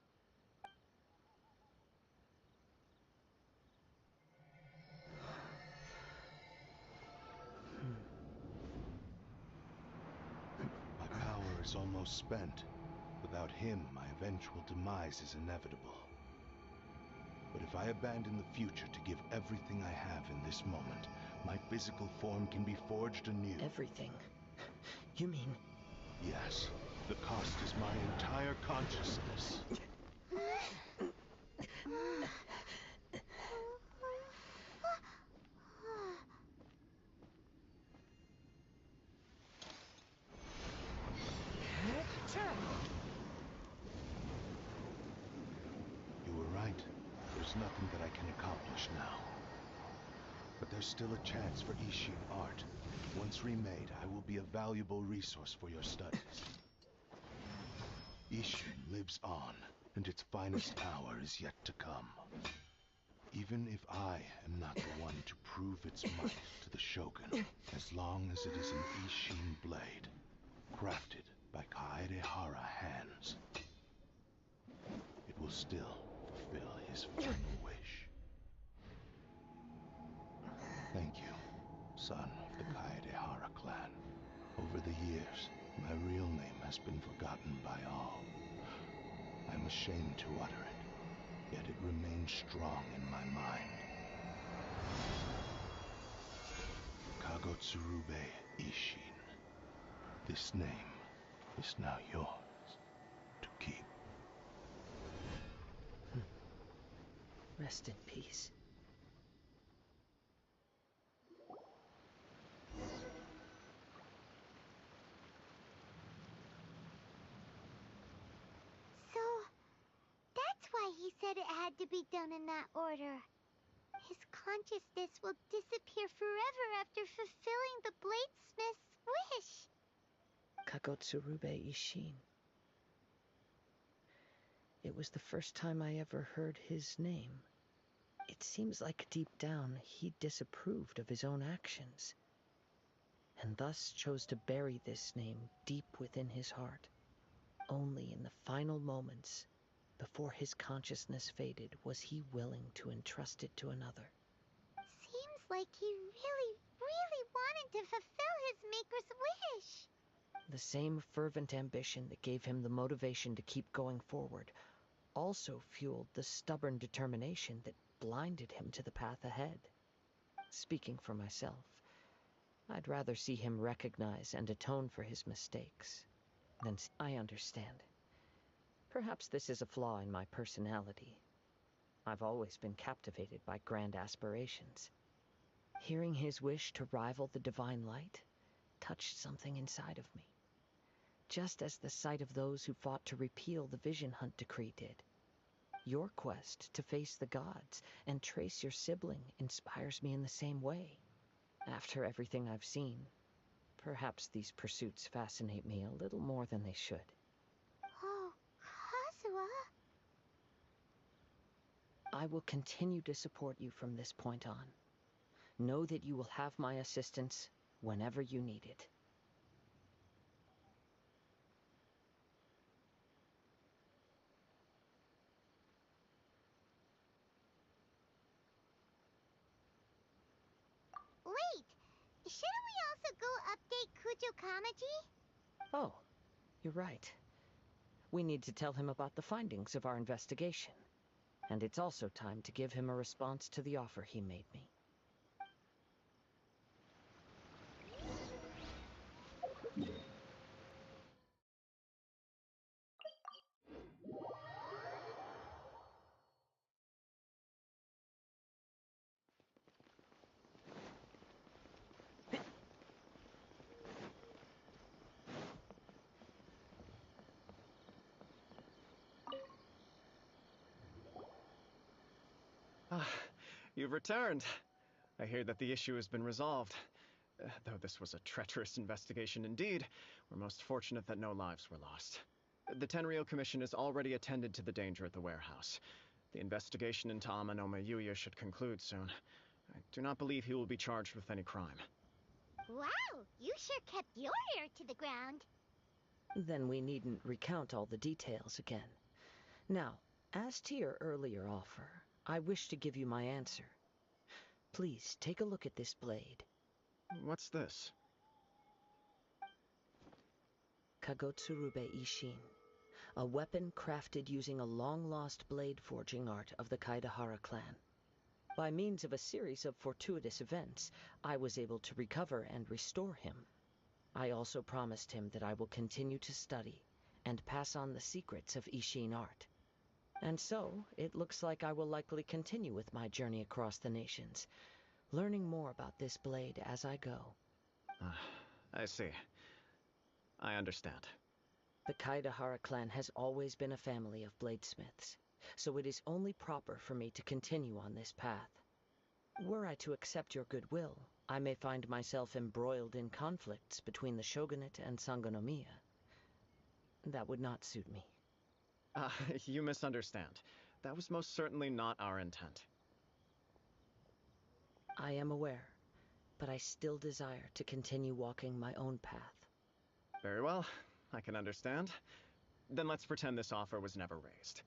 [SPEAKER 4] My power is almost spent. Without him, my eventual demise is inevitable. But if I abandon the future to give everything I have in this moment, my physical form can be forged anew.
[SPEAKER 2] Everything? You mean...
[SPEAKER 4] Yes. The cost is my entire consciousness. You were right. There's nothing that I can accomplish now. But there's still a chance for Ishin art. Once remade, I will be a valuable resource for your studies. Ishin lives on, and its finest hour is yet to come. Even if I am not the one to prove its might to the Shogun, as long as it is an Ishin blade, crafted by Kaedehara hands, it will still fulfill his final wish. Thank you, son of the Kaedehara clan. Over the years, my real name has been forgotten by all. I'm ashamed to utter it, yet it remains strong in my mind. Kagotsurube Ishin. This name is now yours to keep.
[SPEAKER 2] Rest in peace.
[SPEAKER 3] So, that's why he said it had to be done in that order. His consciousness will disappear forever after fulfilling the bladesmith's wish.
[SPEAKER 2] Kagotsurube Ishin. It was the first time I ever heard his name. It seems like deep down he disapproved of his own actions, and thus chose to bury this name deep within his heart. Only in the final moments, before his consciousness faded, was he willing to entrust it to another.
[SPEAKER 3] Seems like he really, really wanted to fulfill his maker's wish.
[SPEAKER 2] The same fervent ambition that gave him the motivation to keep going forward also fueled the stubborn determination that blinded him to the path ahead. Speaking for myself, I'd rather see him recognize and atone for his mistakes than... I understand. Perhaps this is a flaw in my personality. I've always been captivated by grand aspirations. Hearing his wish to rival the divine light touched something inside of me, just as the sight of those who fought to repeal the Vision Hunt decree did. Your quest to face the gods and trace your sibling inspires me in the same way. After everything I've seen, perhaps these pursuits fascinate me a little more than they should.
[SPEAKER 3] Oh, Kazuha.
[SPEAKER 2] I will continue to support you from this point on. Know that you will have my assistance whenever you need it.
[SPEAKER 3] Wait, shouldn't we also go update Kujo Kamaji?
[SPEAKER 2] Oh, you're right. We need to tell him about the findings of our investigation. And it's also time to give him a response to the offer he made me.
[SPEAKER 9] Ah, you've returned. I hear that the issue has been resolved. Though this was a treacherous investigation indeed, we're most fortunate that no lives were lost. The Tenryou Commission has already attended to the danger at the warehouse. The investigation into Amanome Yuya should conclude soon. I do not believe he will be charged with any crime.
[SPEAKER 3] Wow, you sure kept your ear to the ground.
[SPEAKER 2] Then we needn't recount all the details again. Now, as to your earlier offer, I wish to give you my answer. Please take a look at this blade.
[SPEAKER 9] What's this?
[SPEAKER 2] Kagotsurube Ishin, a weapon crafted using a long-lost blade forging art of the Kaedehara clan. By means of a series of fortuitous events, I was able to recover and restore him. I also promised him that I will continue to study and pass on the secrets of Ishin art. And so, it looks like I will likely continue with my journey across the nations, learning more about this blade as I go.
[SPEAKER 9] I see. I understand.
[SPEAKER 2] The Kaedehara clan has always been a family of bladesmiths, so it is only proper for me to continue on this path. Were I to accept your goodwill, I may find myself embroiled in conflicts between the shogunate and Sangonomiya. That would not suit me.
[SPEAKER 9] You misunderstand. That was most certainly not our intent.
[SPEAKER 2] I am aware, but I still desire to continue walking my own path.
[SPEAKER 9] Very well, I can understand. Then let's pretend this offer was never raised.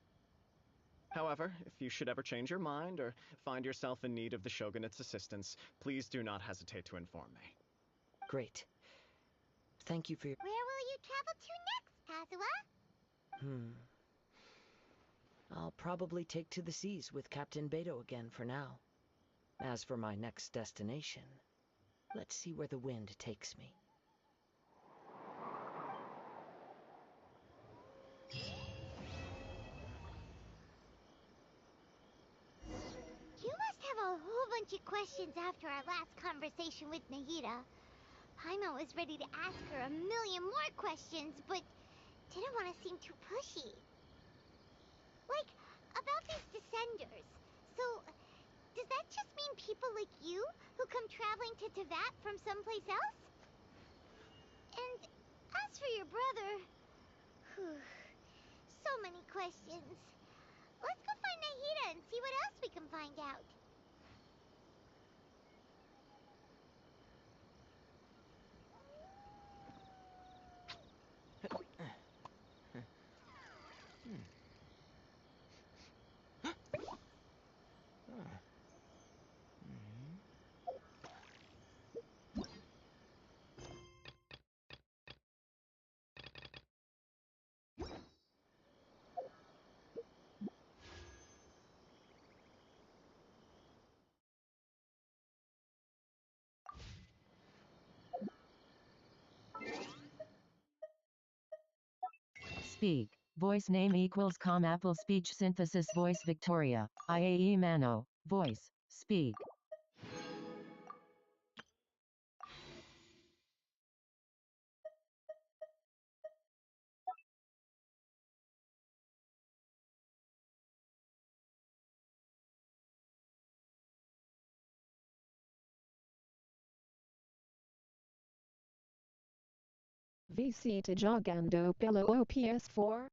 [SPEAKER 9] However, if you should ever change your mind or find yourself in need of the Shogunate's assistance, please do not hesitate to inform me.
[SPEAKER 2] Great. Thank you for your...
[SPEAKER 3] Where will you travel to next, Kazuha?
[SPEAKER 2] I'll probably take to the seas with Captain Beto again for now. As for my next destination, let's see where the wind takes me.
[SPEAKER 3] You must have a whole bunch of questions after our last conversation with Nahida. Paimon was ready to ask her a million more questions, but didn't want to seem too pushy. Like, about these Descenders. So, does that just mean people like you who come traveling to Teyvat from someplace else? And as for your brother... so many questions. Let's go find Nahida and see what else we can find out.
[SPEAKER 10] Speak. Voice name equals com Apple speech synthesis voice Victoria. IAE Mano. Voice. Speak. VC to Jogando Pillow OPS4.